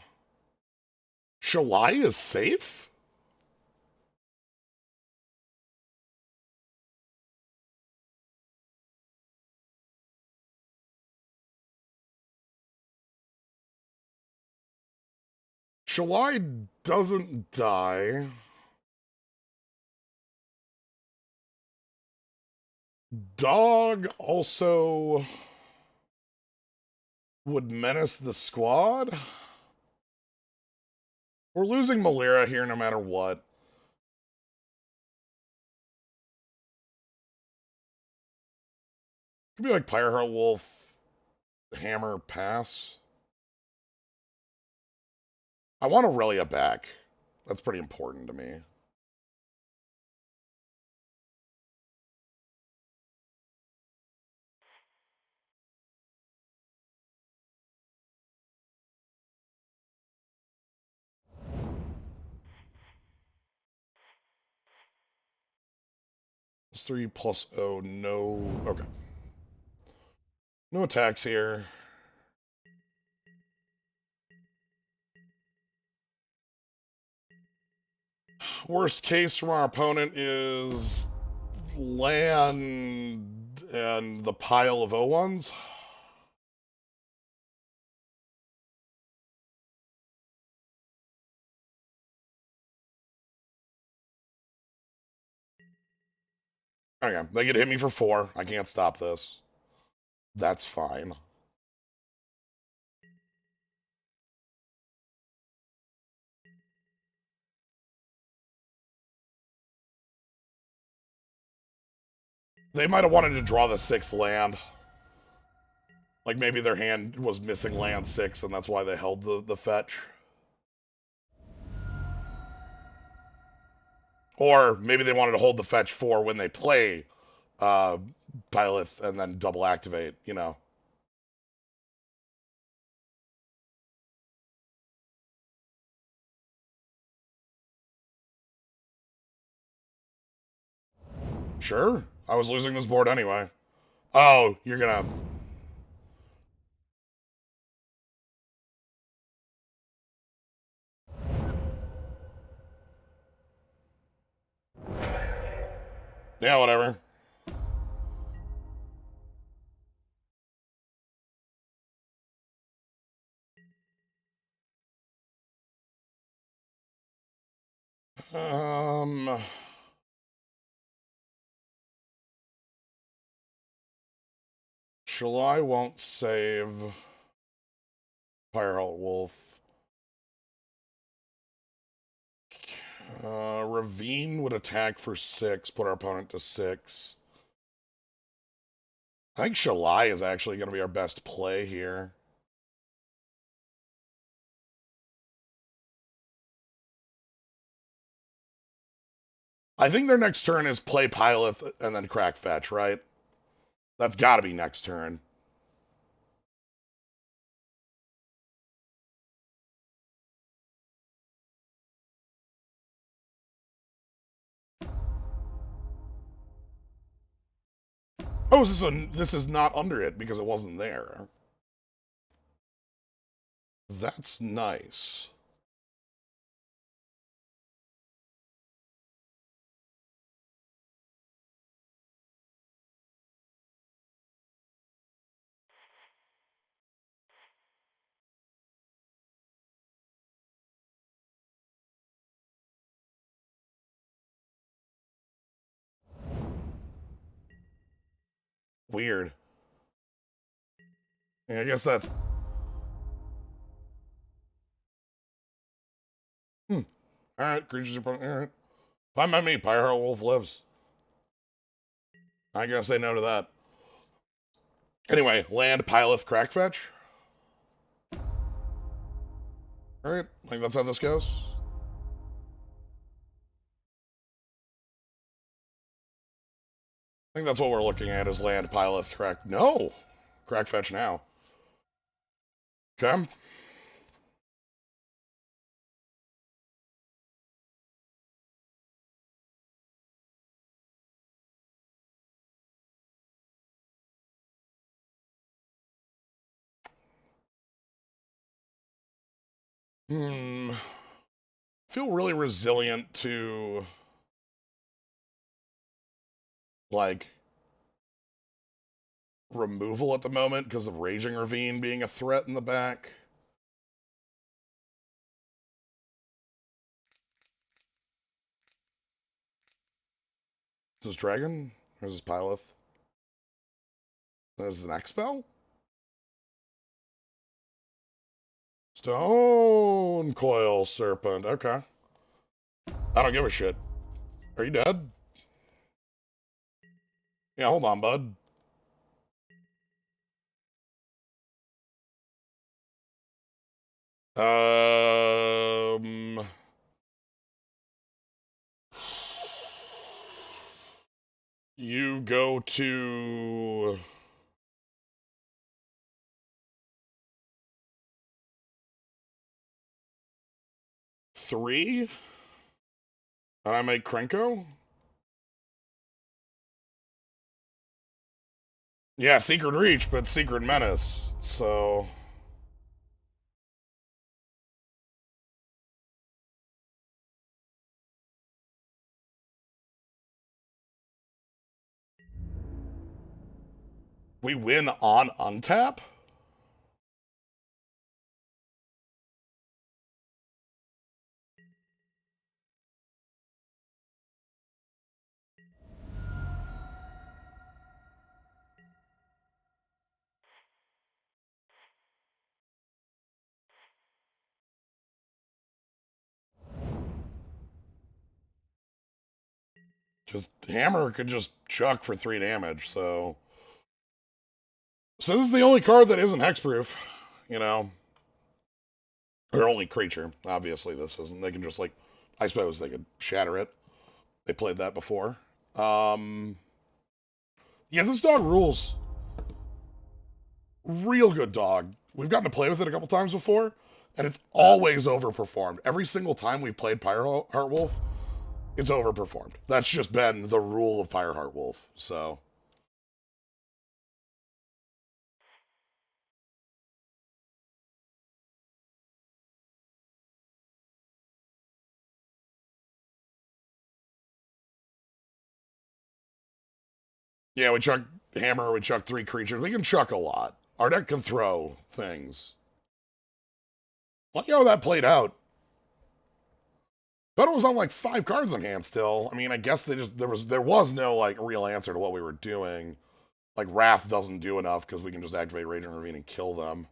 Speaker 1: Shalai is safe? Shalai doesn't die. Dog also would menace the squad. We're losing Malira here no matter what. Could be like Pyreheart Wolf, Hammer, pass. I want Aurelia back. That's pretty important to me. It's 3 plus O, no. Okay. No attacks here. Worst case from our opponent is land and the pile of O1s. Okay, they could hit me for 4. I can't stop this. That's fine. They might have wanted to draw the 6th land. Like maybe their hand was missing land 6 and that's why they held the fetch. Or maybe they wanted to hold the fetch 4 when they play Byleth and then double activate, you know. Sure. I was losing this board anyway. Oh, you're gonna... Yeah, whatever. Shalai won't save Pyreheart Wolf. Ravine would attack for 6, put our opponent to 6. I think Shalai is actually going to be our best play here. I think their next turn is play Pilot and then crack fetch, right? That's got to be next turn. Oh, this is not under it because it wasn't there. That's nice. Weird. Yeah, I guess that's... Alright, creatures are... Alright. Fine by me, Pyreheart Wolf lives. I gotta say no to that. Anyway, land, Pilot, crack fetch. Alright, I think that's how this goes. I think that's what we're looking at is land, Pilot, crack... No! Crack fetch now. Okay. Feel really resilient to... like... removal at the moment because of Raging Ravine being a threat in the back. Is this Dragon? Or is this Pilot? Is this an X-Spell? Stone Coil Serpent. Okay. I don't give a shit. Are you dead? Yeah, hold on, bud. Um, you go to 3, and I make Krenko. Yeah, Secret Reach, but Secret Menace. So we win on untap? Because Hammer could just chuck for 3 damage, so. So this is the only card that isn't hexproof, you know. Or only creature. Obviously, this isn't. They can just, like, I suppose they could shatter it. They played that before. Yeah, this dog rules. Real good dog. We've gotten to play with it a couple times before, and it's always overperformed. Every single time we've played Pyreheart Wolf, it's overperformed. That's just been the rule of Pyreheart Wolf. So yeah, we chuck Hammer, we chuck 3 creatures. We can chuck a lot. Our deck can throw things. Like how that played out. But it was on like 5 cards in hand still. I mean, I guess they just there was no like real answer to what we were doing. Like Wrath doesn't do enough because we can just activate Raging Ravine and kill them.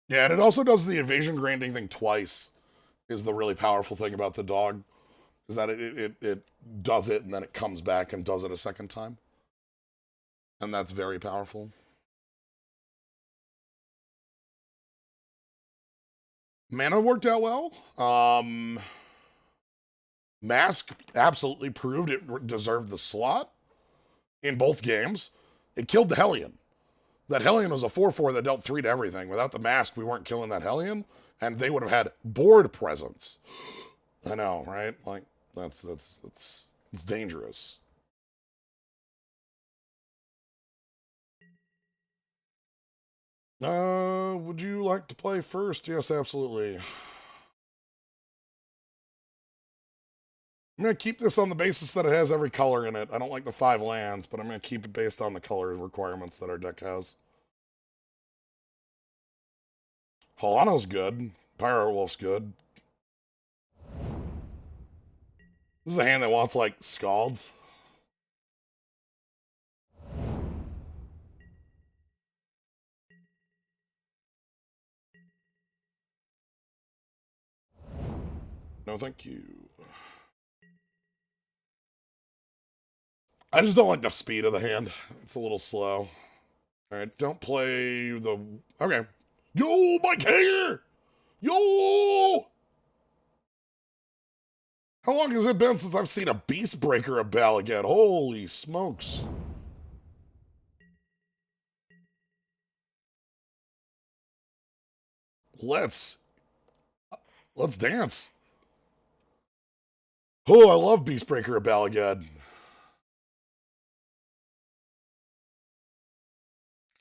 Speaker 1: Yeah, and it also does the evasion granting thing twice. Is the really powerful thing about the dog is that it does it and then it comes back and does it a second time, and that's very powerful. Mana worked out well. Mask absolutely proved it deserved the slot in both games. It killed the Hellion. That Hellion was a 4/4 that dealt 3 to everything. Without the mask, we weren't killing that Hellion, and they would have had board presence. I know, right? Like that's it's dangerous. Would you like to play first? Yes, absolutely. I'm gonna keep this on the basis that it has every color in it. I don't like the 5 lands, but I'm gonna keep it based on the color requirements that our deck has. Holano's good. Pyro Wolf's good. This is a hand that wants like Scalds. No, thank you. I just don't like the speed of the hand. It's a little slow. All right, don't play the. Okay. Yo, Mike Hager! Yo! How long has it been since I've seen a Beast Breaker of Bal again? Holy smokes. Let's dance. Oh, I love Beastbreaker of Bal again.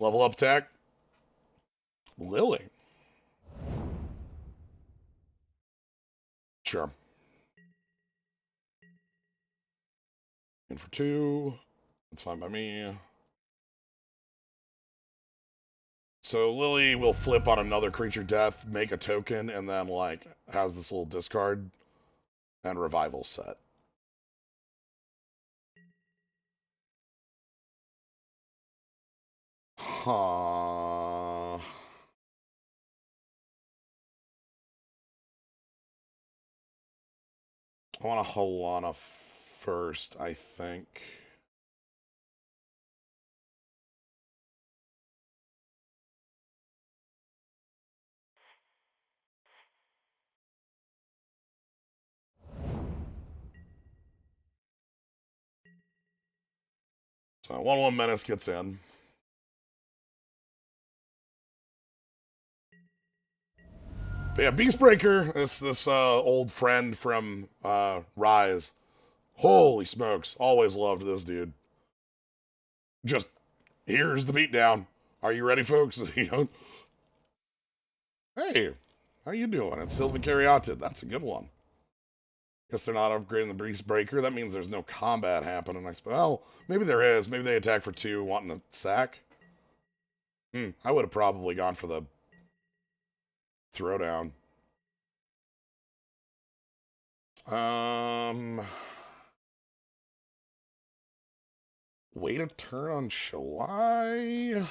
Speaker 1: Level up tech. Lily. Sure. In for 2. That's fine by me. So Lily will flip on another creature death, make a token, and then like has this little discard and revival set. Huh. I want a Halana first, I think. So 1-1 Menace gets in. But yeah, Beastbreaker, this old friend from Rise. Holy smokes, always loved this dude. Just here's the beatdown. Are you ready, folks? Hey, how you doing? It's Sylvan Caryatid. That's a good one. Guess they're not upgrading the Beast Breaker. That means there's no combat happening. Well, maybe there is. Maybe they attack for 2, wanting a sack. I would have probably gone for the throwdown. Wait a turn on Shalai?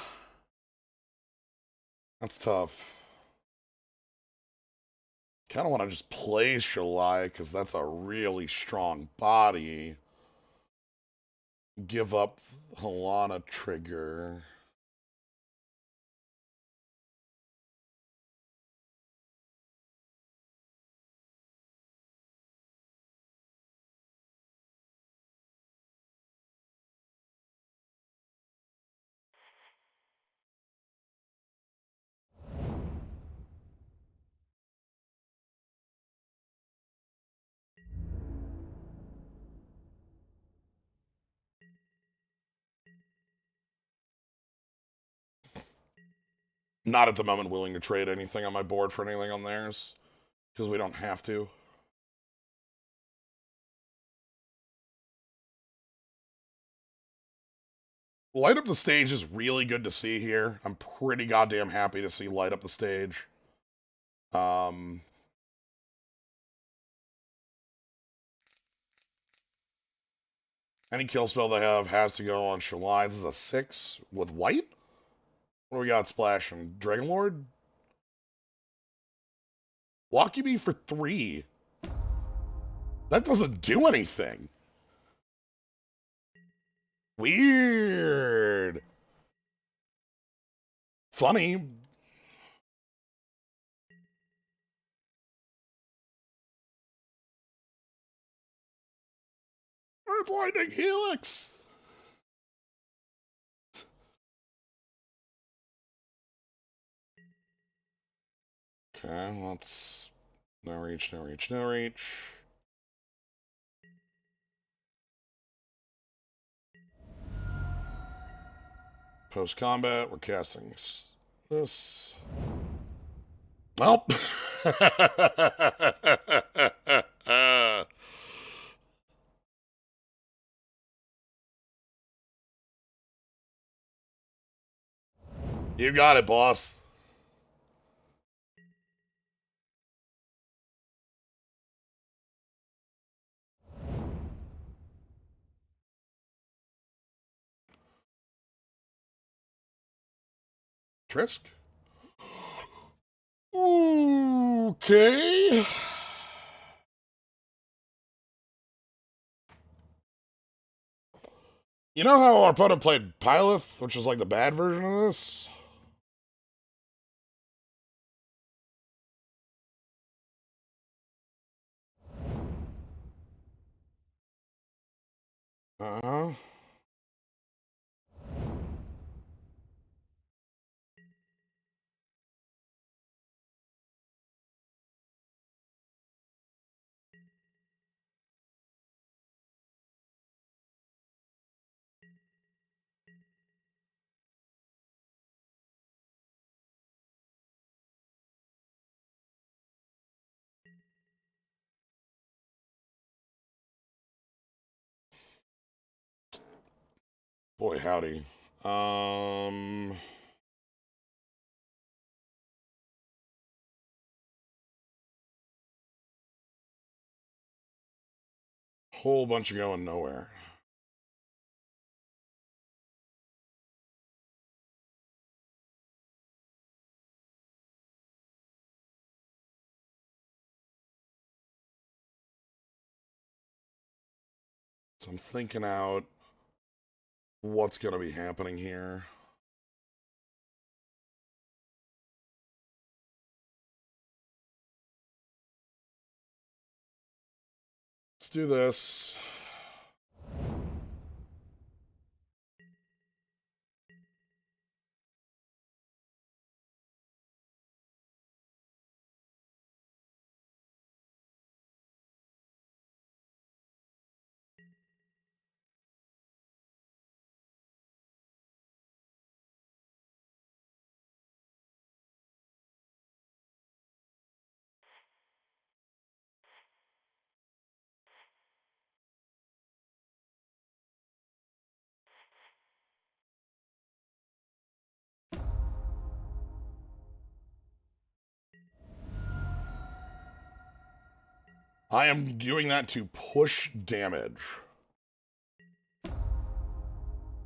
Speaker 1: That's tough. Kind of want to just play Shalai because that's a really strong body. Give up Halana trigger. Not at the moment willing to trade anything on my board for anything on theirs because we don't have to. Light up the stage is really good to see here. I'm pretty goddamn happy to see light up the stage. Any kill spell they have has to go on Shalai. This is a 6 with white? What do we got splashing? Dragonlord? Walkie for 3. That doesn't do anything. Weird. Funny. Earth Lightning Helix. Okay, let's... No reach, no reach, no reach. Post-combat, we're casting this. Well. You got it, boss. Trisk? Okay. You know how our opponent played Pilot, which is like the bad version of this? Uh-huh. Boy, howdy. Whole bunch of going nowhere. So I'm thinking out what's going to be happening here. Let's do this. I am doing that to push damage.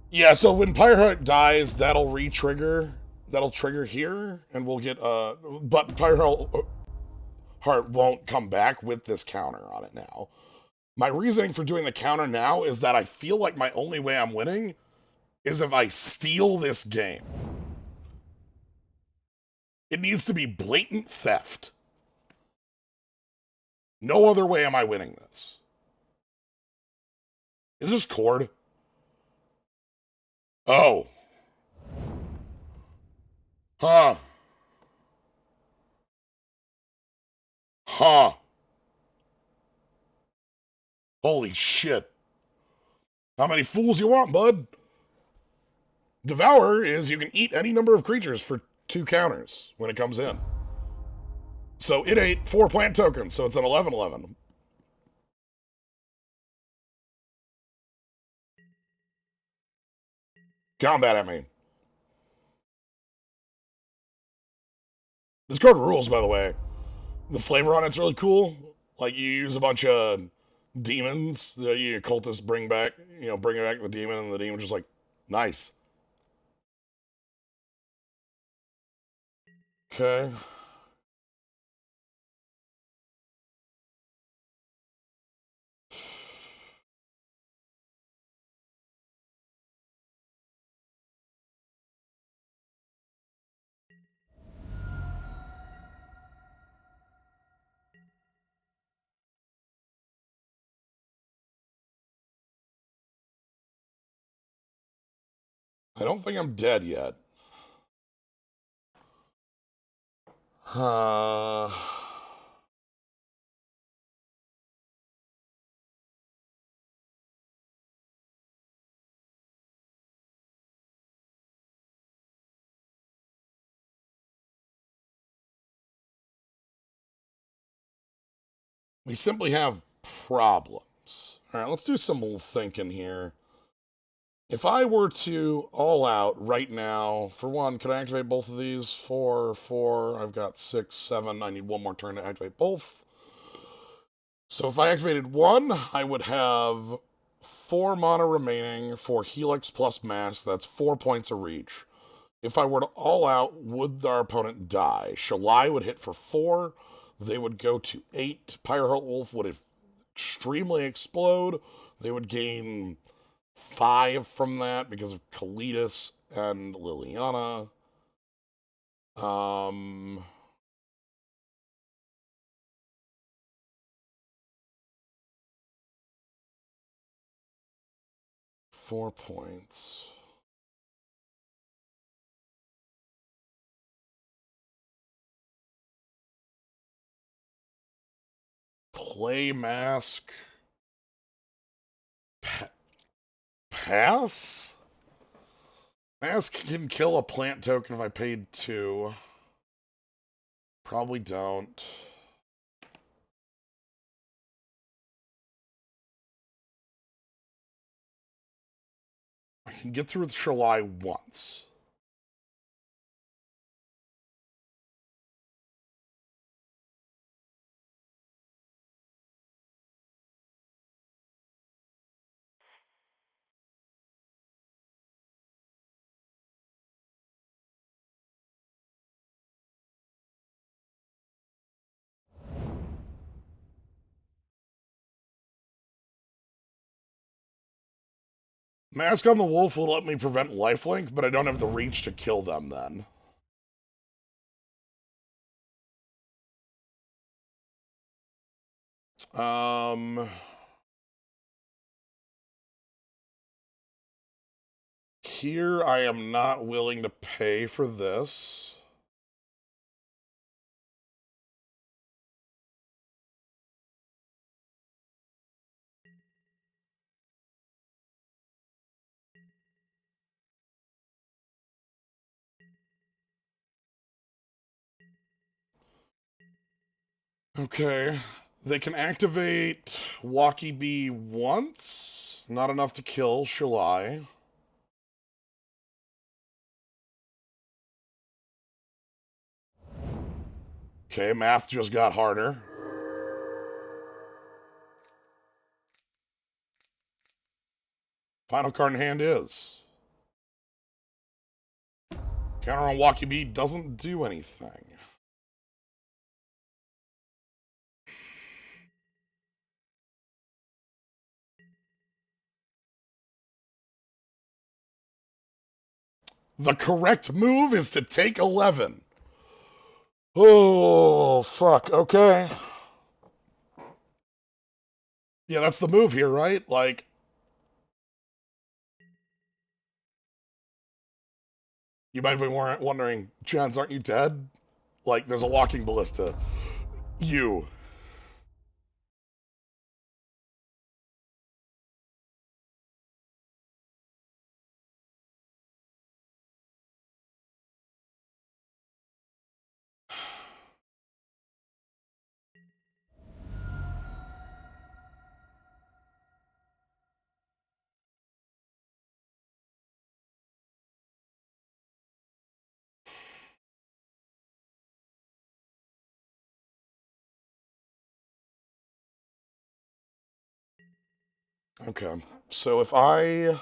Speaker 1: Yeah, so when Pyreheart dies, that'll re-trigger. That'll trigger here, and we'll get, but Pyreheart won't come back with this counter on it now. My reasoning for doing the counter now is that I feel like my only way I'm winning is if I steal this game. It needs to be blatant theft. No other way am I winning this. Is this cord? Oh. Huh. Huh. Holy shit. How many fools you want, bud? Devour is you can eat any number of creatures for 2 counters when it comes in. So it ate 4 plant tokens, so it's an 11/11. Combat at me. This card rules, by the way. The flavor on it's really cool. Like, you use a bunch of demons that you cultists bring back, bring back the demon, and the demon just like, nice. Okay. I don't think I'm dead yet. I We simply have problems. All right, let's do some little thinking here. If I were to all out right now, for one, could I activate both of these? 4, 4. I've got 6, 7. I need one more turn to activate both. So if I activated one, I would have 4 mana remaining for Helix plus Mask. That's 4 points of reach. If I were to all out, would our opponent die? Shalai would hit for 4. They would go to 8. Pyreheart Wolf would extremely explode. They would gain 5 from that because of Kalidas and Liliana. 4 points. Play Mask. Pass? Mask can kill a plant token if I paid 2. Probably don't. I can get through with Shalai once. Mask on the Wolf will let me prevent lifelink, but I don't have the reach to kill them then. Here I am not willing to pay for this. Okay. They can activate Walkie Bee once. Not enough to kill Shalai. Okay, math just got harder. Final card in hand is... Counter on Walkie Beat doesn't do anything. The correct move is to take 11. Oh, fuck. Okay. Yeah, that's the move here, right? Like... You might be wondering, Jens, aren't you dead? Like, there's a walking ballista. You. Okay. So if I...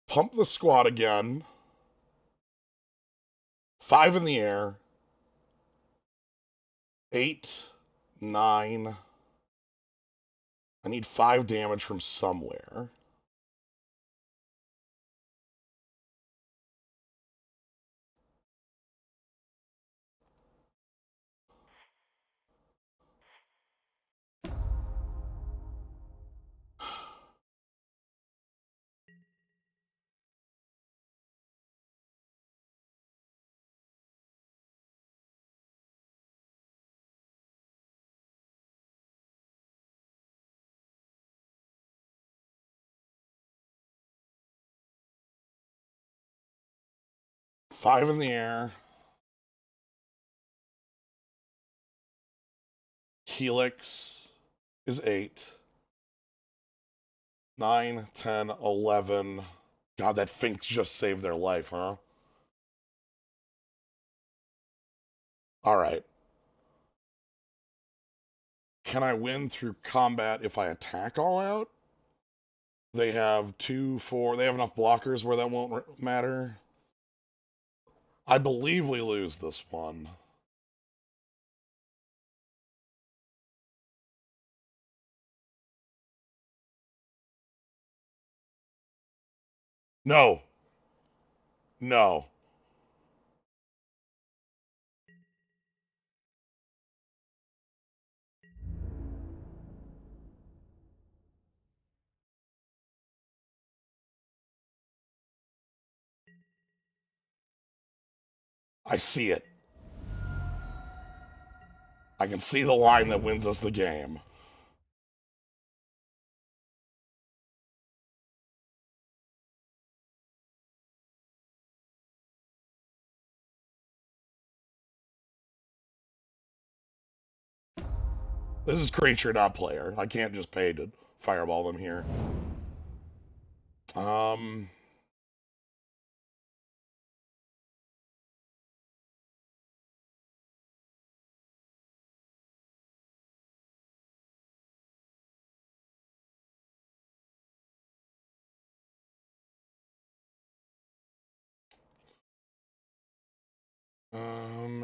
Speaker 1: pump the squad again... 5 in the air... 8, 9... I need 5 damage from somewhere. Five in the air. Helix is 8. 9, 10, 11. God, that Fink just saved their life, huh? Alright. Can I win through combat if I attack all out? They have 2, 4. They have enough blockers where that won't matter. I believe we lose this one. No. No. I see it. I can see the line that wins us the game. This is creature, not player. I can't just pay to fireball them here.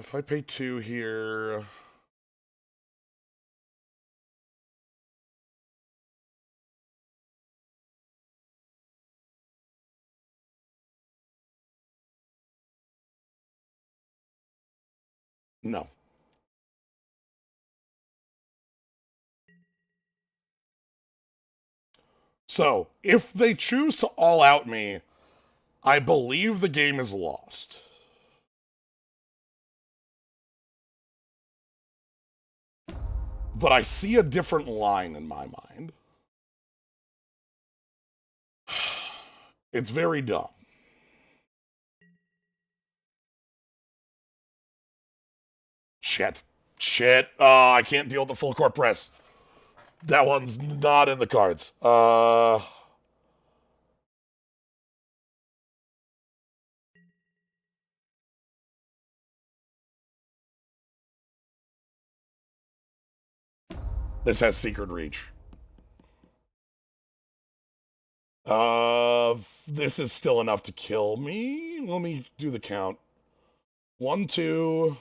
Speaker 1: If I pay 2 here... No. So, if they choose to all out me, I believe the game is lost. But I see a different line in my mind. It's very dumb. Shit. Shit. I can't deal with the full court press. That one's not in the cards. This has secret reach. This is still enough to kill me. Let me do the count. 1, 2.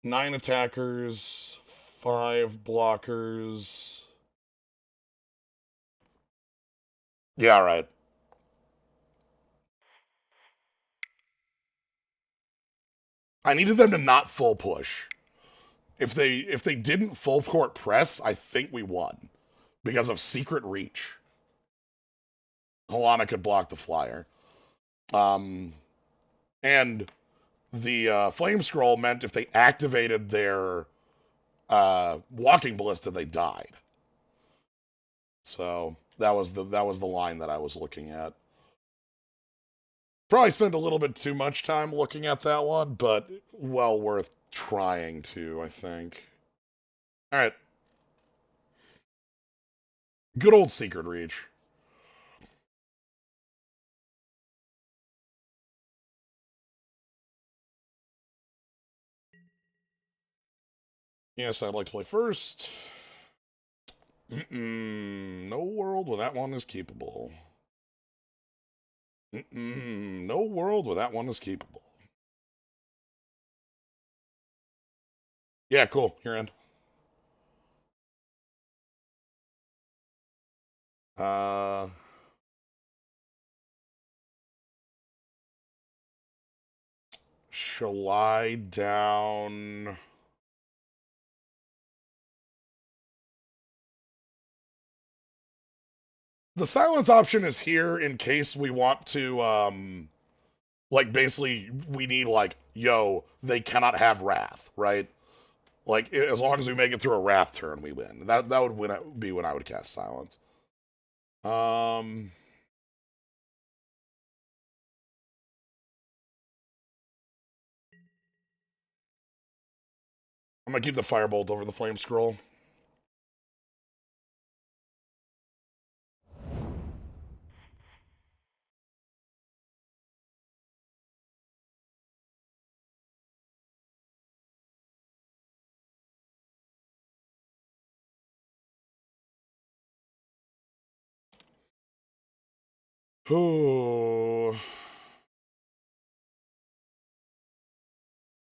Speaker 1: Nine attackers, 5 blockers. Yeah, right. I needed them to not full push. If they didn't full court press, I think we won because of secret reach. Halana could block the flyer. And the flame scroll meant if they activated their walking ballista, they died. So that was the line that I was looking at. Probably spent a little bit too much time looking at that one, but well worth trying to, I think. All right. Good old secret reach. Yes, I'd like to play first. No world where that one is capable. No world where that one is capable. Yeah, cool. You're in. Shall I down? The silence option is here in case we want to, like, basically, we need, like, yo, they cannot have Wrath, right? Like, as long as we make it through a Wrath turn, we win. That would be when I would cast silence. I'm gonna keep the Firebolt over the Flame Scroll. Ooh.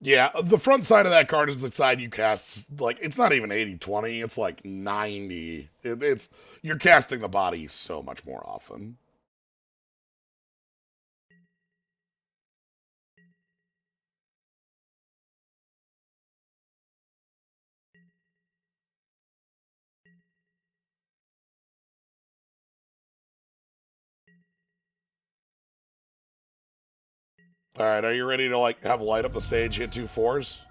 Speaker 1: Yeah, the front side of that card is the side you cast. Like, it's not even 80-20, it's like 90. It's you're casting the body so much more often. All right, are you ready to like have light up the stage, hit 2 4s?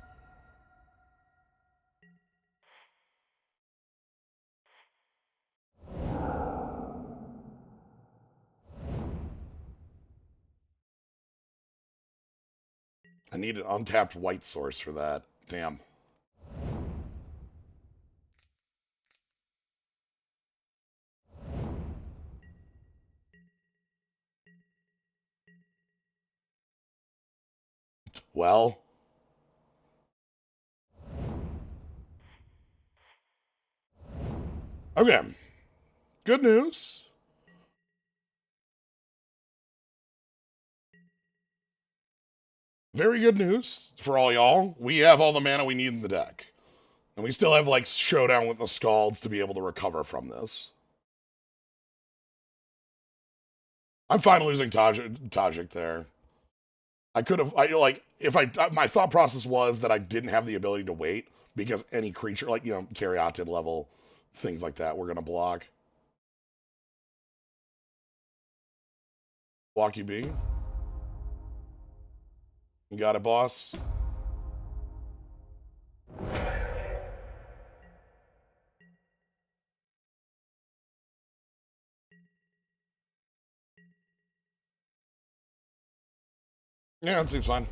Speaker 1: I need an untapped white source for that. Damn. Well, okay. Good news. Very good news for all y'all. We have all the mana we need in the deck. And we still have like Showdown with the Scalds to be able to recover from this. I'm fine losing Tajik there. I could have, my thought process was that I didn't have the ability to wait because any creature, like, Caryatid level, things like that, we're going to block. Block you B. You got it, boss. Yeah, that seems fine.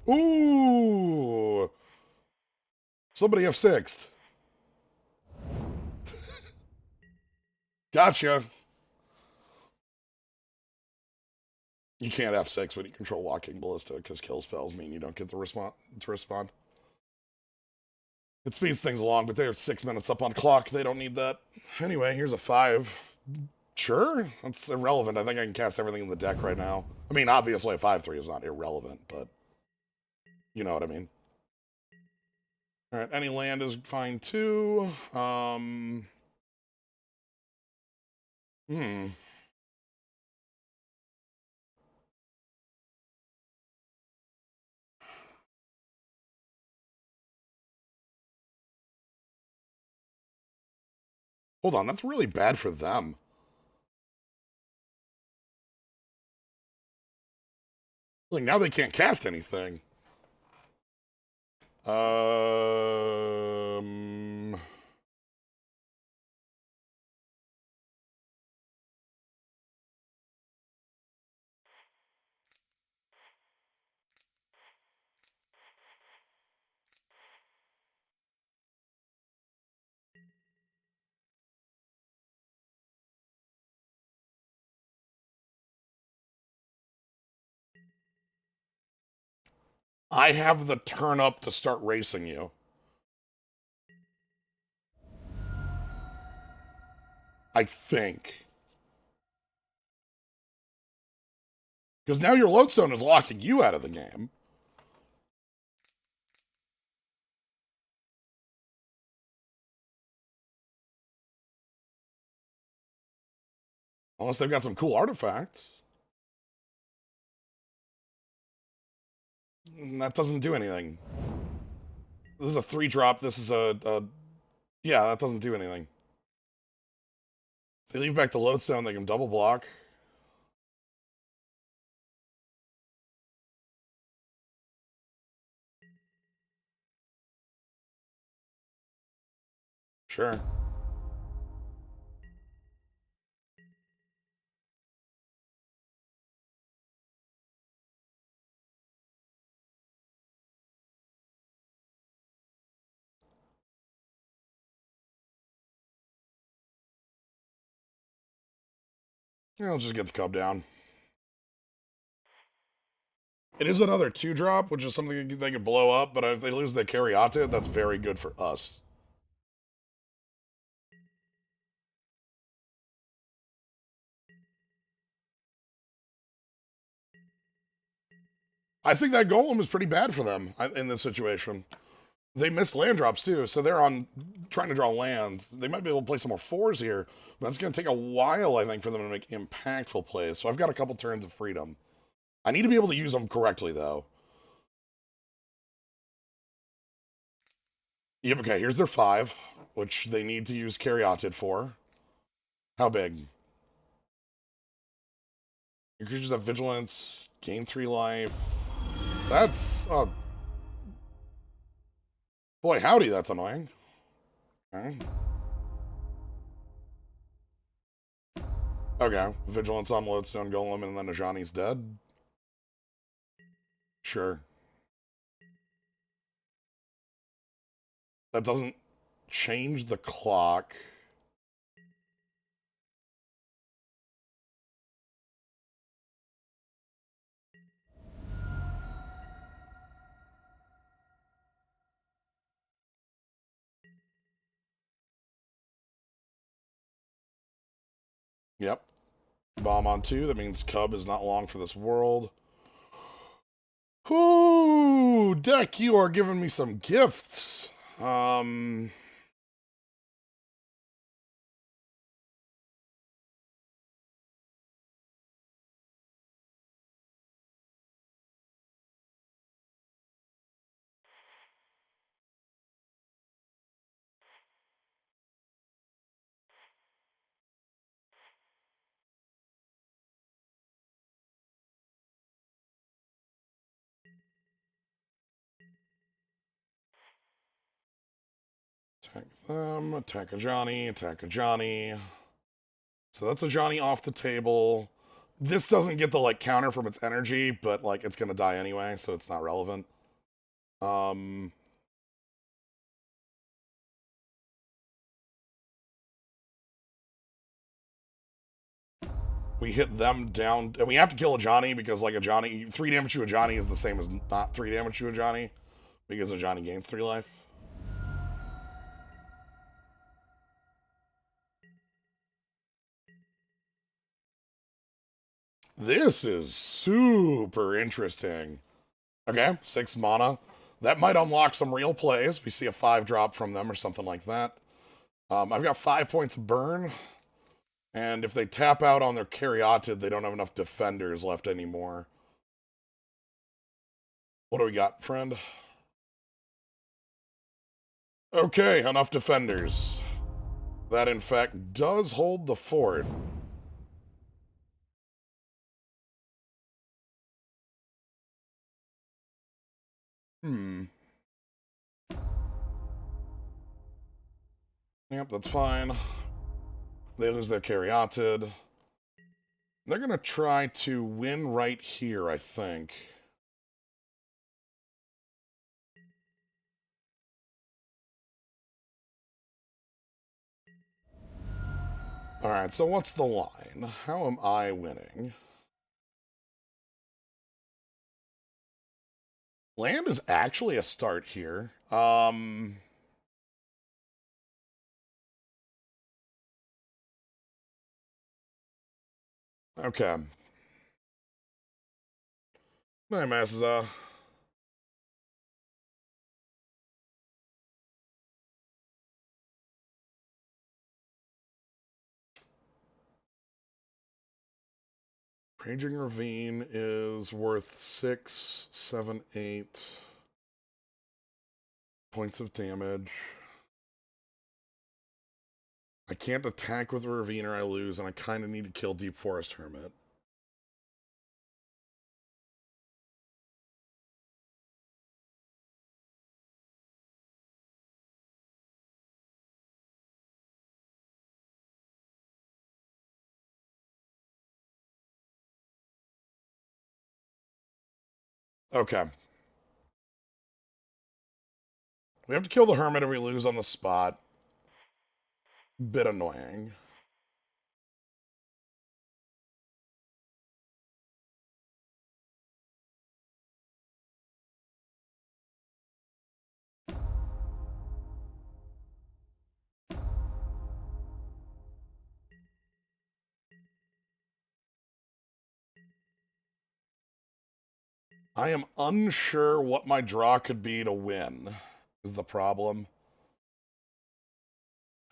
Speaker 1: Ooh. Somebody F6'd. Gotcha. You can't F6 when you control walking ballista because kill spells mean you don't get the response to respond. It speeds things along, but they're 6 minutes up on clock. They don't need that. Anyway, here's a 5. Sure, that's irrelevant. I think I can cast everything in the deck right now. I mean, obviously a 5/3 is not irrelevant, but you know what I mean. All right, any land is fine too. Hmm. Hold on, that's really bad for them. Like, now they can't cast anything. I have the turn up to start racing you. I think. Because now your lodestone is locking you out of the game. Unless they've got some cool artifacts. That doesn't do anything. This is a 3-drop. This is a yeah, that doesn't do anything. If they leave back the lodestone, they can double block. Sure. Yeah, let's just get the cub down. It is another 2-drop, which is something they could blow up, but if they lose their Caryatid, that's very good for us. I think that golem is pretty bad for them in this situation. They missed land drops too, so they're on trying to draw lands. They might be able to play some more 4s here, but it's going to take a while, I think, for them to make impactful plays. So I've got a couple turns of freedom. I need to be able to use them correctly, though. Yep, okay, here's their 5, which they need to use Caryatid for. How big? Your creatures have vigilance, gain 3 life. That's, boy, howdy, that's annoying. Okay. Okay, vigilance on Lodestone Golem, and then Ajani's dead. Sure. That doesn't change the clock. Yep. Bomb on 2, that means Cub is not long for this world. Ooh, deck, you are giving me some gifts. Attack them, attack a Johnny, attack a Johnny. So that's a Johnny off the table. This doesn't get the, like, counter from its energy, but, like, it's gonna die anyway, so it's not relevant. We hit them down, and we have to kill a Johnny because, like, a Johnny, 3 damage to a Johnny is the same as not 3 damage to a Johnny because a Johnny gains 3 life. This is super interesting. Okay, 6 mana. That might unlock some real plays. We see a 5-drop from them or something like that. I've got 5 points of burn. And if they tap out on their Caryatid, they don't have enough defenders left anymore. What do we got, friend? Okay, enough defenders. That, in fact, does hold the fort. Yep, that's fine. They lose their Caryatid. They're going to try to win right here, I think. Alright, so what's the line? How am I winning? Land is actually a start here. Okay. My masses, Raging Ravine is worth 6, 7, 8 points of damage. I can't attack with a Ravine or I lose, and I kind of need to kill Deep Forest Hermit. Okay. We have to kill the Hermit or we lose on the spot. Bit annoying. I am unsure what my draw could be to win, is the problem.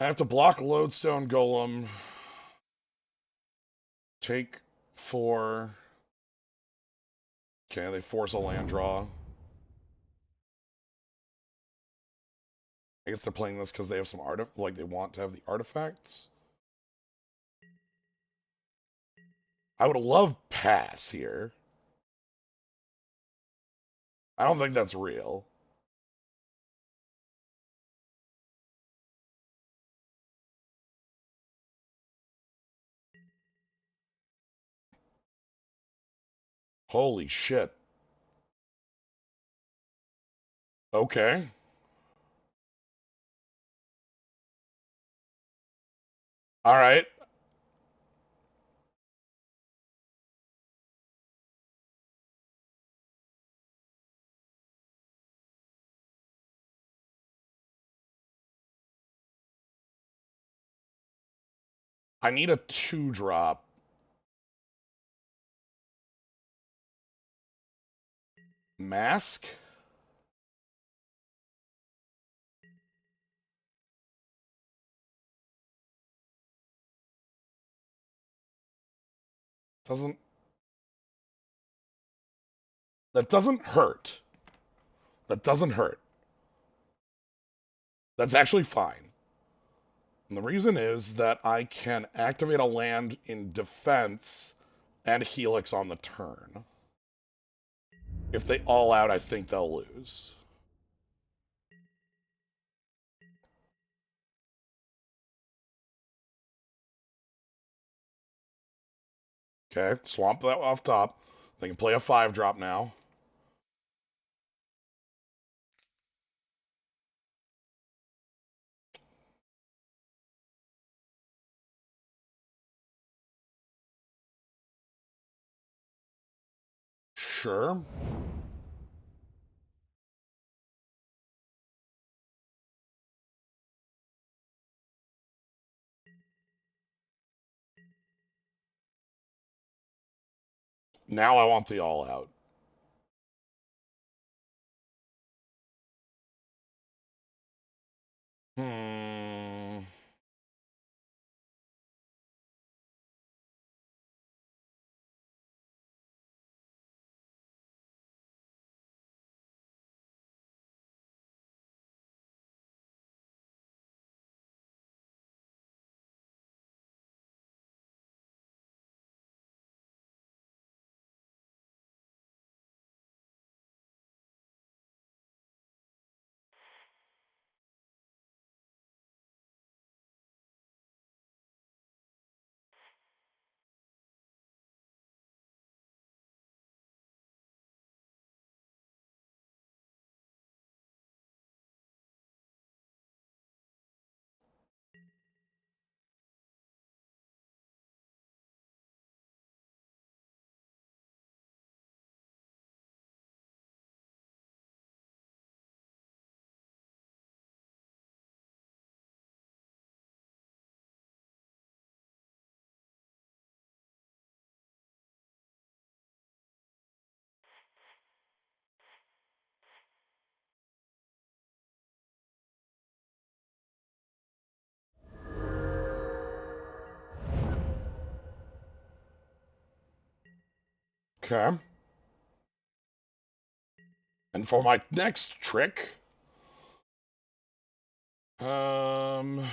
Speaker 1: I have to block Lodestone Golem. Take 4. Okay, they force a land draw. I guess they're playing this because they have some like they want to have the artifacts. I would love pass here. I don't think that's real. Holy shit. Okay. All right. I need a 2-drop. Mask? Doesn't... That doesn't hurt. That doesn't hurt. That's actually fine. And the reason is that I can activate a land in defense and Helix on the turn. If they all out, I think they'll lose. Okay, swamp that off top. They can play a 5-drop now. Sure. Now I want the all out. Hmm. Okay. And for my next trick, um,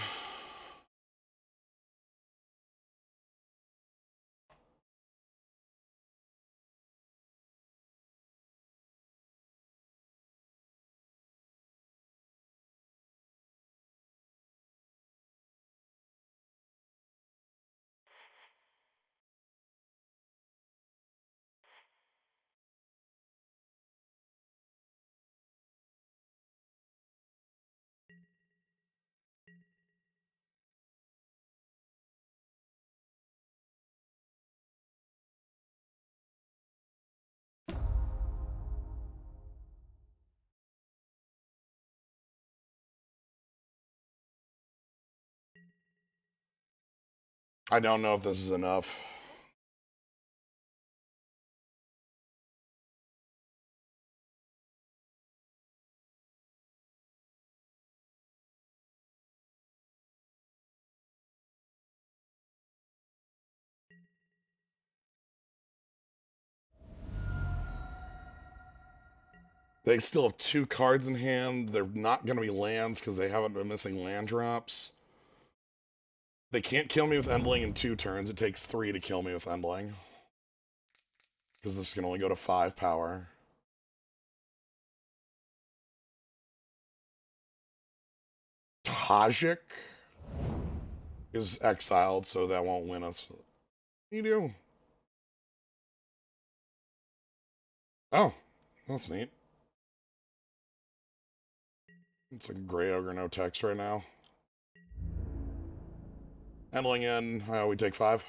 Speaker 1: I don't know if this is enough. They still have 2 cards in hand. They're not going to be lands because they haven't been missing land drops. They can't kill me with Endling in 2 turns. It takes 3 to kill me with Endling. Because this can only go to 5 power. Tajik is exiled, so that won't win us. What do you do? Oh, that's neat. It's a gray ogre, no text right now. Endling in, we take 5.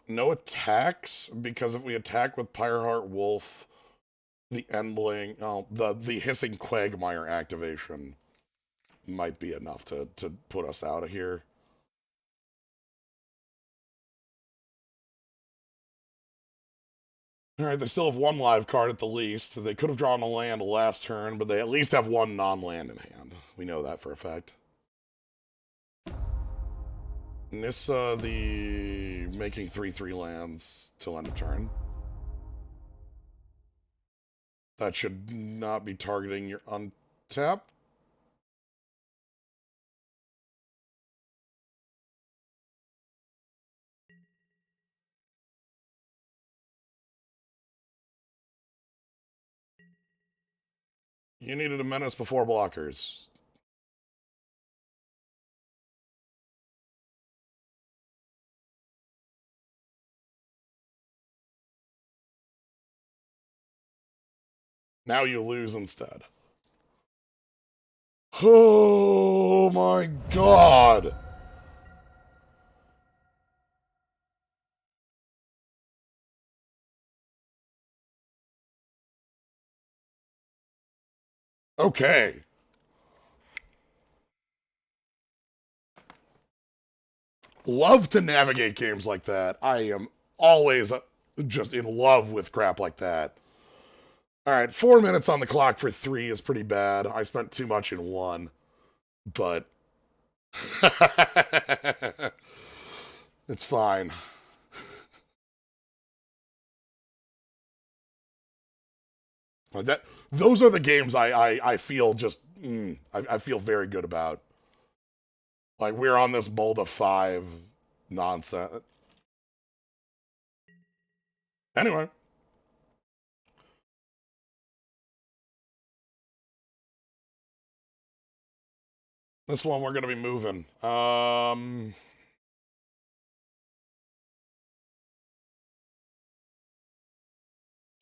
Speaker 1: No attacks, because if we attack with Pyreheart Wolf, the Endling, the Hissing Quagmire activation might be enough to put us out of here. All right, they still have 1 live card at the least. They could have drawn a land last turn, but they at least have 1 non-land in hand. We know that for a fact. Nissa the making 3/3 lands till end of turn. That should not be targeting your untap. You needed a Menace before blockers. Now you lose instead. Oh my god! Okay. Love to navigate games like that. I am always just in love with crap like that. All right, 4 minutes on the clock for 3 is pretty bad. I spent too much in 1, but it's fine. Those are the games I feel just I feel very good about. Like we're on this mold of 5 nonsense. Anyway, this one we're gonna be moving.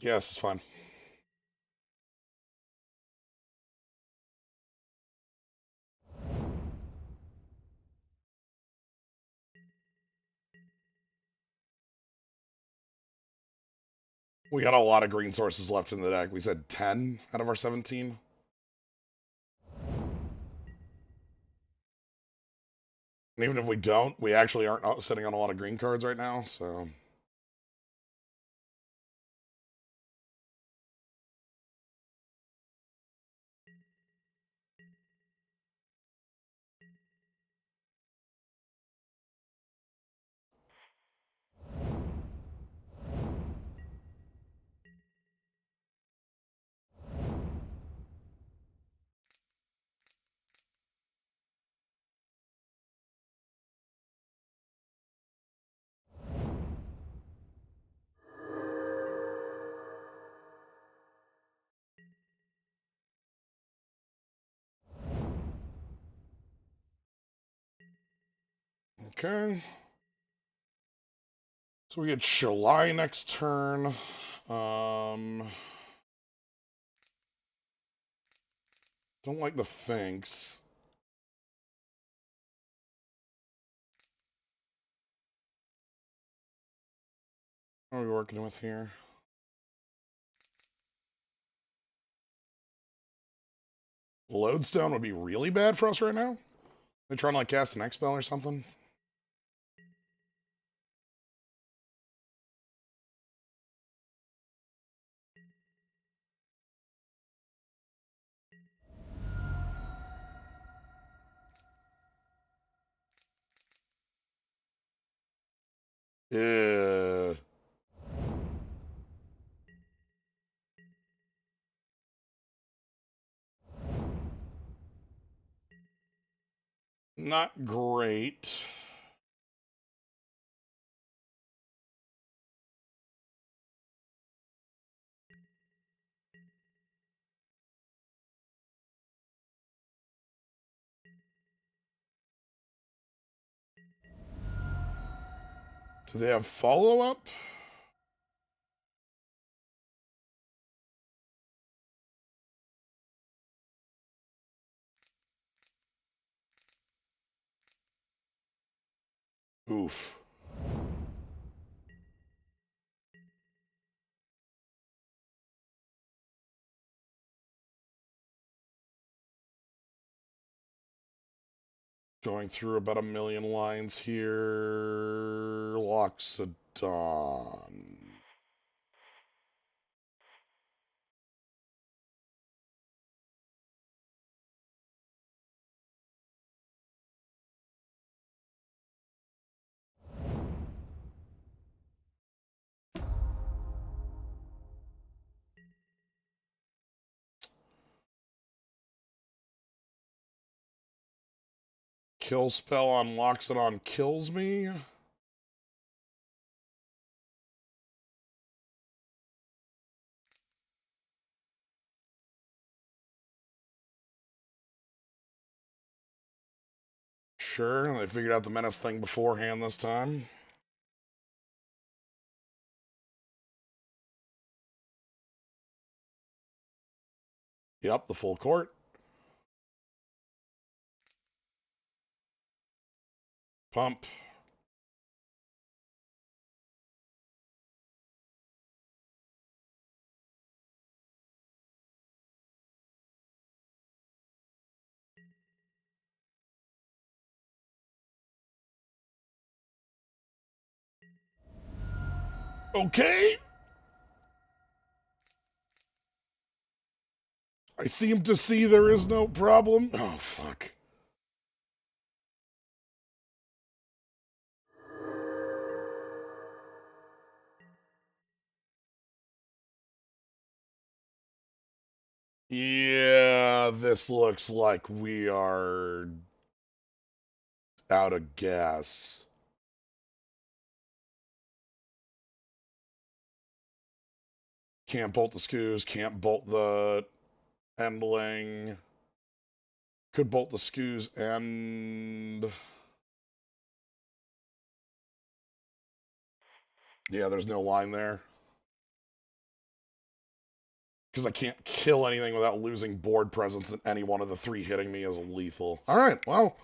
Speaker 1: Yes, it's fine. We got a lot of green sources left in the deck. We said 10 out of our 17. And even if we don't, we actually aren't sitting on a lot of green cards right now, so. Okay. So we get Shalai next turn. Don't like the Finks. What are we working with here? Lodestone would be really bad for us right now. They're trying to like cast an X spell or something. Uh, Not great. Do they have follow-up? Oof. Going through about 1,000,000 lines here. Loxodon. Kill spell unlocks it on kills me. Sure, they figured out the Menace thing beforehand this time. Yep, the full court. Pump. Okay. I seem to see there is no problem. Oh, fuck. Yeah, this looks like we are out of gas. Can't bolt the screws, can't bolt the endling. Could bolt the screws and... Yeah, there's no line there. Because I can't kill anything without losing board presence, and any one of the three hitting me is lethal. All right, well,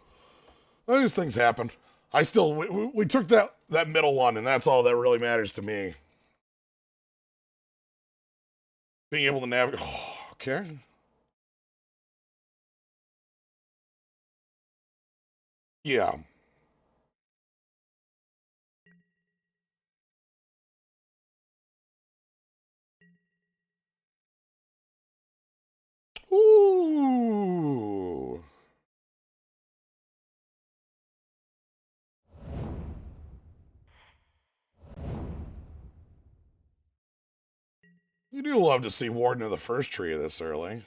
Speaker 1: these things happen. I still, we took that middle one, and that's all that really matters to me. Being able to navigate. Oh, okay. Yeah. Ooh. You do love to see Warden of the first tree this early.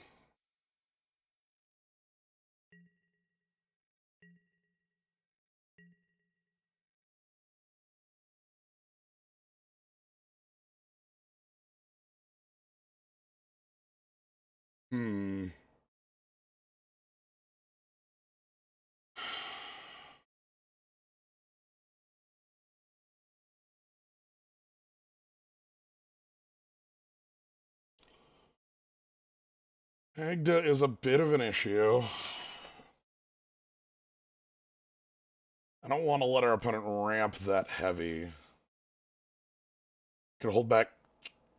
Speaker 1: Hmm. Agda is a bit of an issue. I don't want to let our opponent ramp that heavy. Could hold back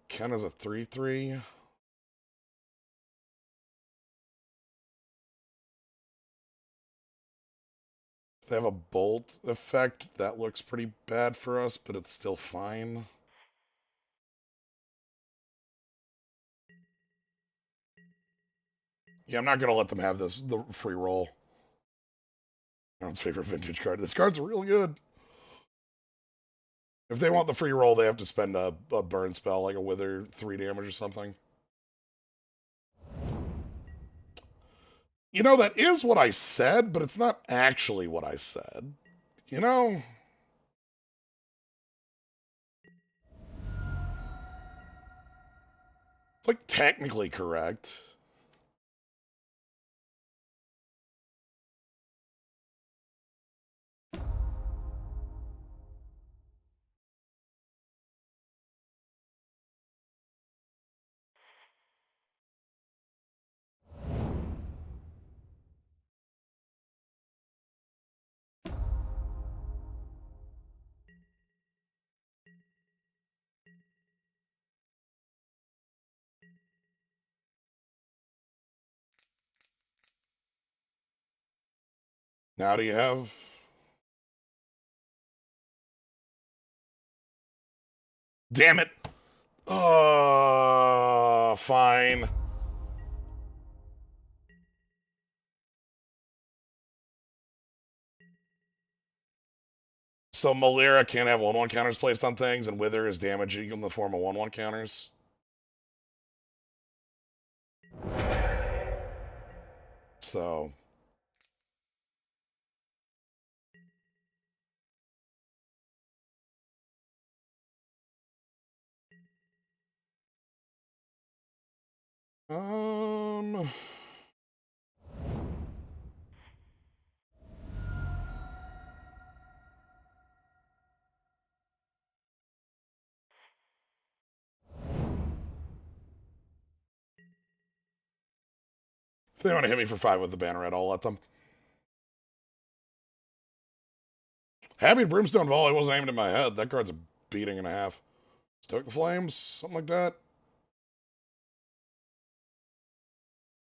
Speaker 1: Ken as a 3-3. If they have a bolt effect, that looks pretty bad for us, but it's still fine. Yeah, I'm not going to let them have the free roll. Everyone's favorite vintage card. This card's real good. If they want the free roll, they have to spend a burn spell, like a Wither 3 damage or something. You know, that is what I said, but it's not actually what I said. You know? It's like technically correct. Now do you have... Damn it! Fine. So Malira can't have 1/1 counters placed on things, and Wither is damaging in the form of 1/1 counters. So Um... If they want to hit me for 5 with the banneret, I'll let them. Happy Brimstone Volley wasn't aimed at my head. That card's a beating and a half. Stoke the Flames, something like that.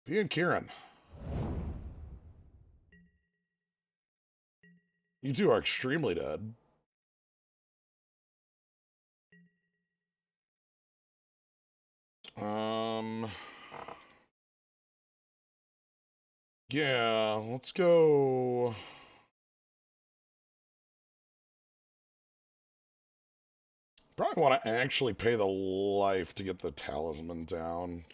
Speaker 1: P and Kieran. You two are extremely dead. Yeah, let's go. Probably want to actually pay the life to get the talisman down.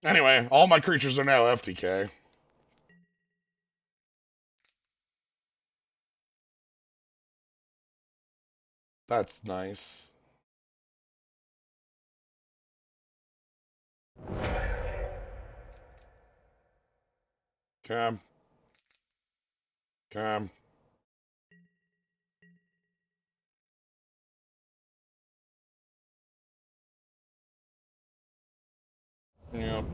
Speaker 1: Anyway, all my creatures are now FTK. That's nice. Cam. Cam. Yep.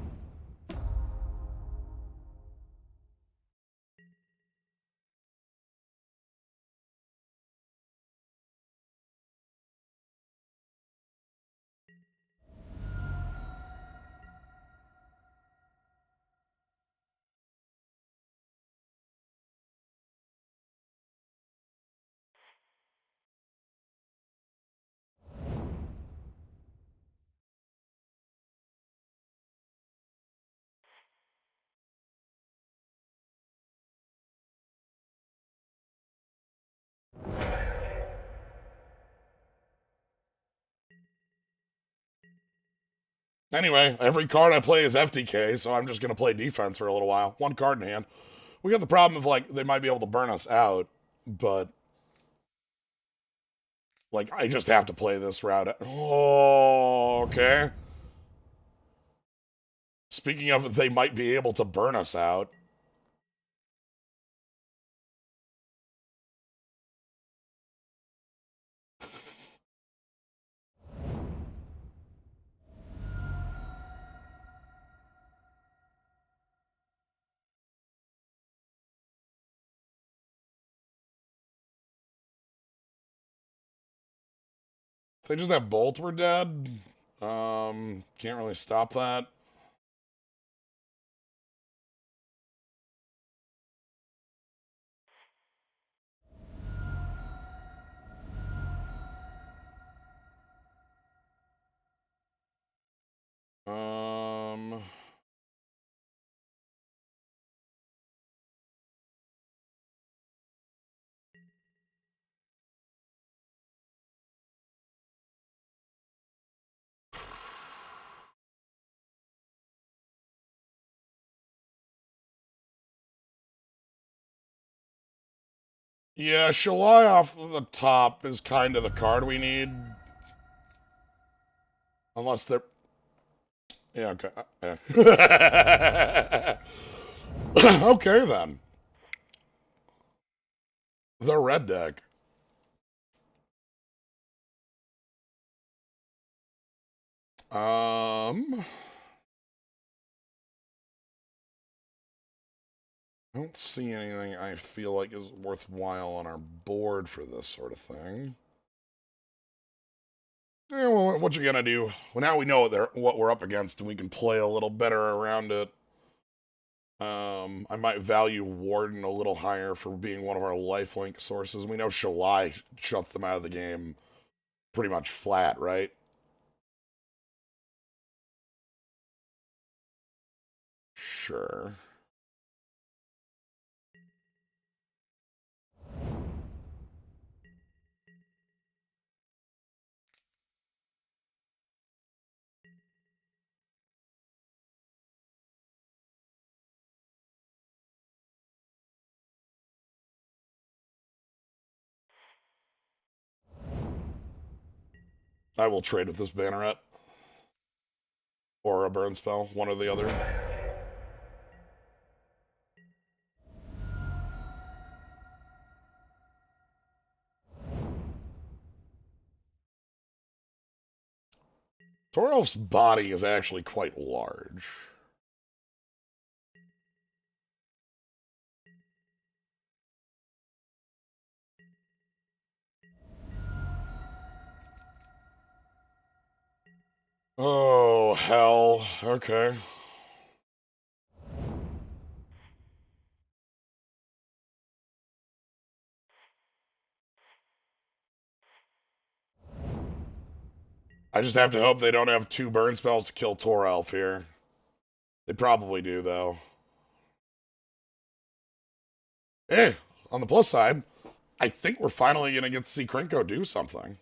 Speaker 1: Anyway, every card I play is FTK, so I'm just going to play defense for a little while. 1 card in hand. We got the problem of, like, they might be able to burn us out, but... Like, I just have to play this route. Oh, okay. Speaking of, they might be able to burn us out. If they just have Bolt, we're dead. Can't really stop that. Yeah, Shalai off the top is kind of the card we need. Unless they're... Yeah, okay. Yeah. Okay, then. The red deck. I don't see anything I feel like is worthwhile on our board for this sort of thing. Yeah, well, what you gonna do? Well, now we know what we're up against, and we can play a little better around it. I might value Warden a little higher for being one of our lifelink sources. We know Shalai shuts them out of the game pretty much flat, right? Sure. I will trade with this banneret. Or a burn spell, one or the other. Torelf's body is actually quite large. Oh, hell. Okay. I just have to hope they don't have 2 burn spells to kill Torelf here. They probably do, though. Hey, on the plus side, I think we're finally going to get to see Krenko do something.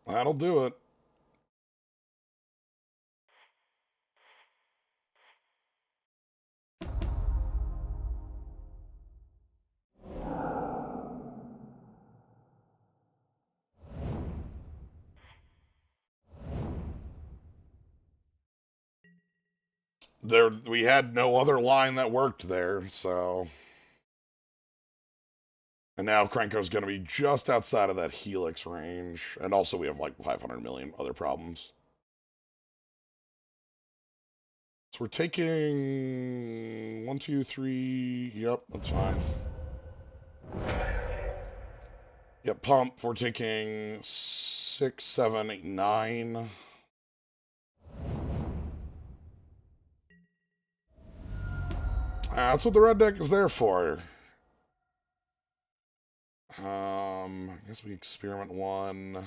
Speaker 1: That'll do it. We had no other line that worked there, so. And now Krenko's going to be just outside of that Helix range. And also we have like 500 million other problems. So we're taking 1, 2, 3. Yep, that's fine. Yep, pump. We're taking 6, 7, 8, 9. That's what the red deck is there for. I guess we experiment 1.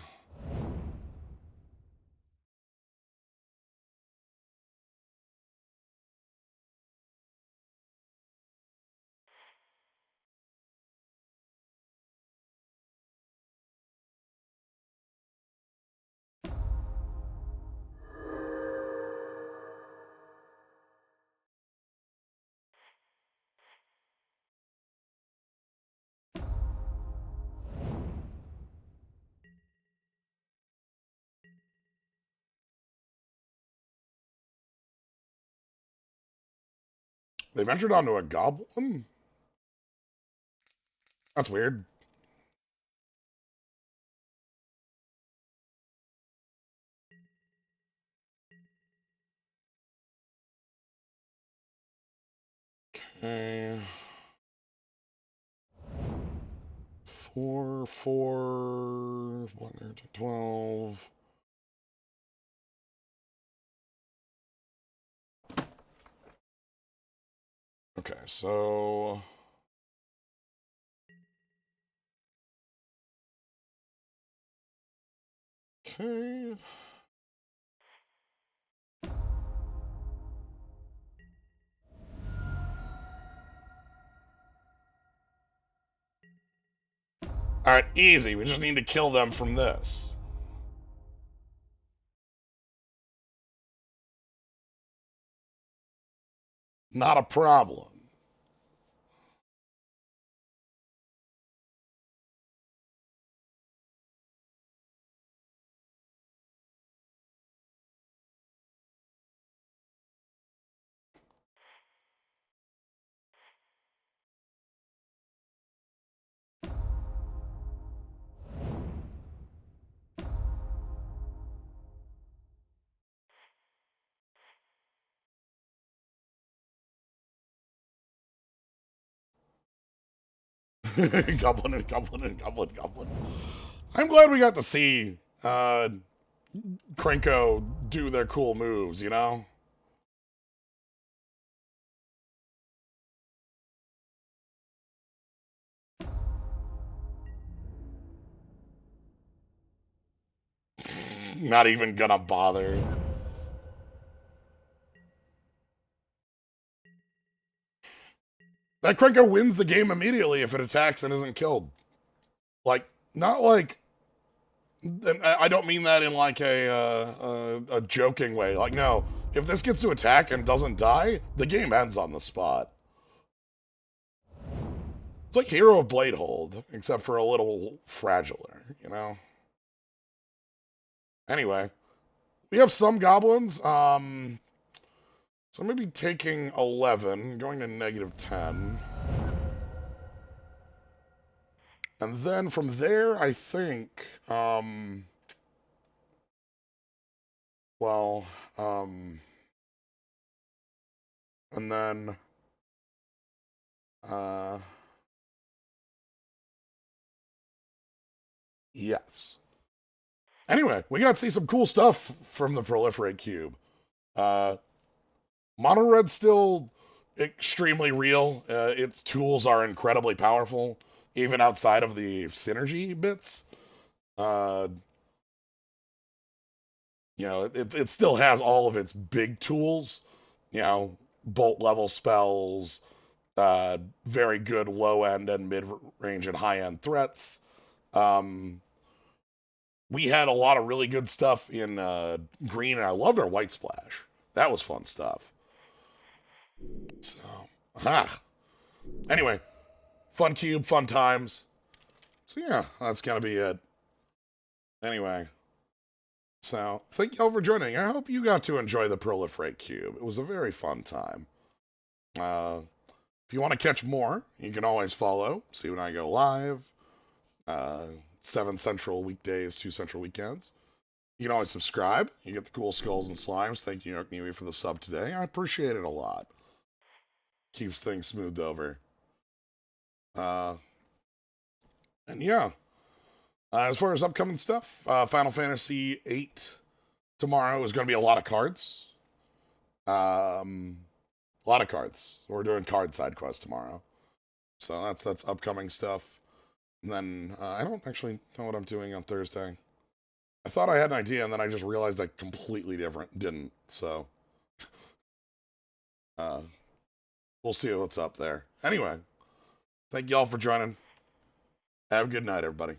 Speaker 1: They ventured onto a goblin? That's weird. Okay. 4, 4, 1, 12. Okay, so. Okay. Alright, easy. We just need to kill them from this. Not a problem. Goblin and goblin and goblin goblin. I'm glad we got to see Krenko do their cool moves, you know? Not even gonna bother. That Krenko wins the game immediately if it attacks and isn't killed. Like, not like... And I don't mean that in like a joking way. Like, no, if this gets to attack and doesn't die, the game ends on the spot. It's like Hero of Bladehold, except for a little fragiler, you know? Anyway, we have some goblins. So I'm going to be taking 11, going to -10. And then from there, I think, and then, yes. Anyway, we got to see some cool stuff from the Proliferate Cube. Mono Red's still extremely real. Its tools are incredibly powerful, even outside of the synergy bits. You know, it still has all of its big tools. You know, bolt level spells, very good low end and mid range and high end threats. We had a lot of really good stuff in green, and I loved our white splash. That was fun stuff. So, anyway, fun cube, fun times. So yeah, that's gonna be it. Anyway, so thank y'all for joining. I hope you got to enjoy the Proliferate Cube. It was a very fun time. If you want to catch more, you can always follow. See when I go live. 7 Central weekdays, 2 Central weekends. You can always subscribe. You get the cool skulls and slimes. Thank you, York Newey, for the sub today. I appreciate it a lot. Keeps things smoothed over. And yeah. As far as upcoming stuff, Final Fantasy VIII tomorrow is going to be a lot of cards. A lot of cards. We're doing card side quest tomorrow. So that's upcoming stuff. And then I don't actually know what I'm doing on Thursday. I thought I had an idea, and then I just realized I completely didn't. So we'll see what's up there. Anyway, thank y'all for joining. Have a good night, everybody.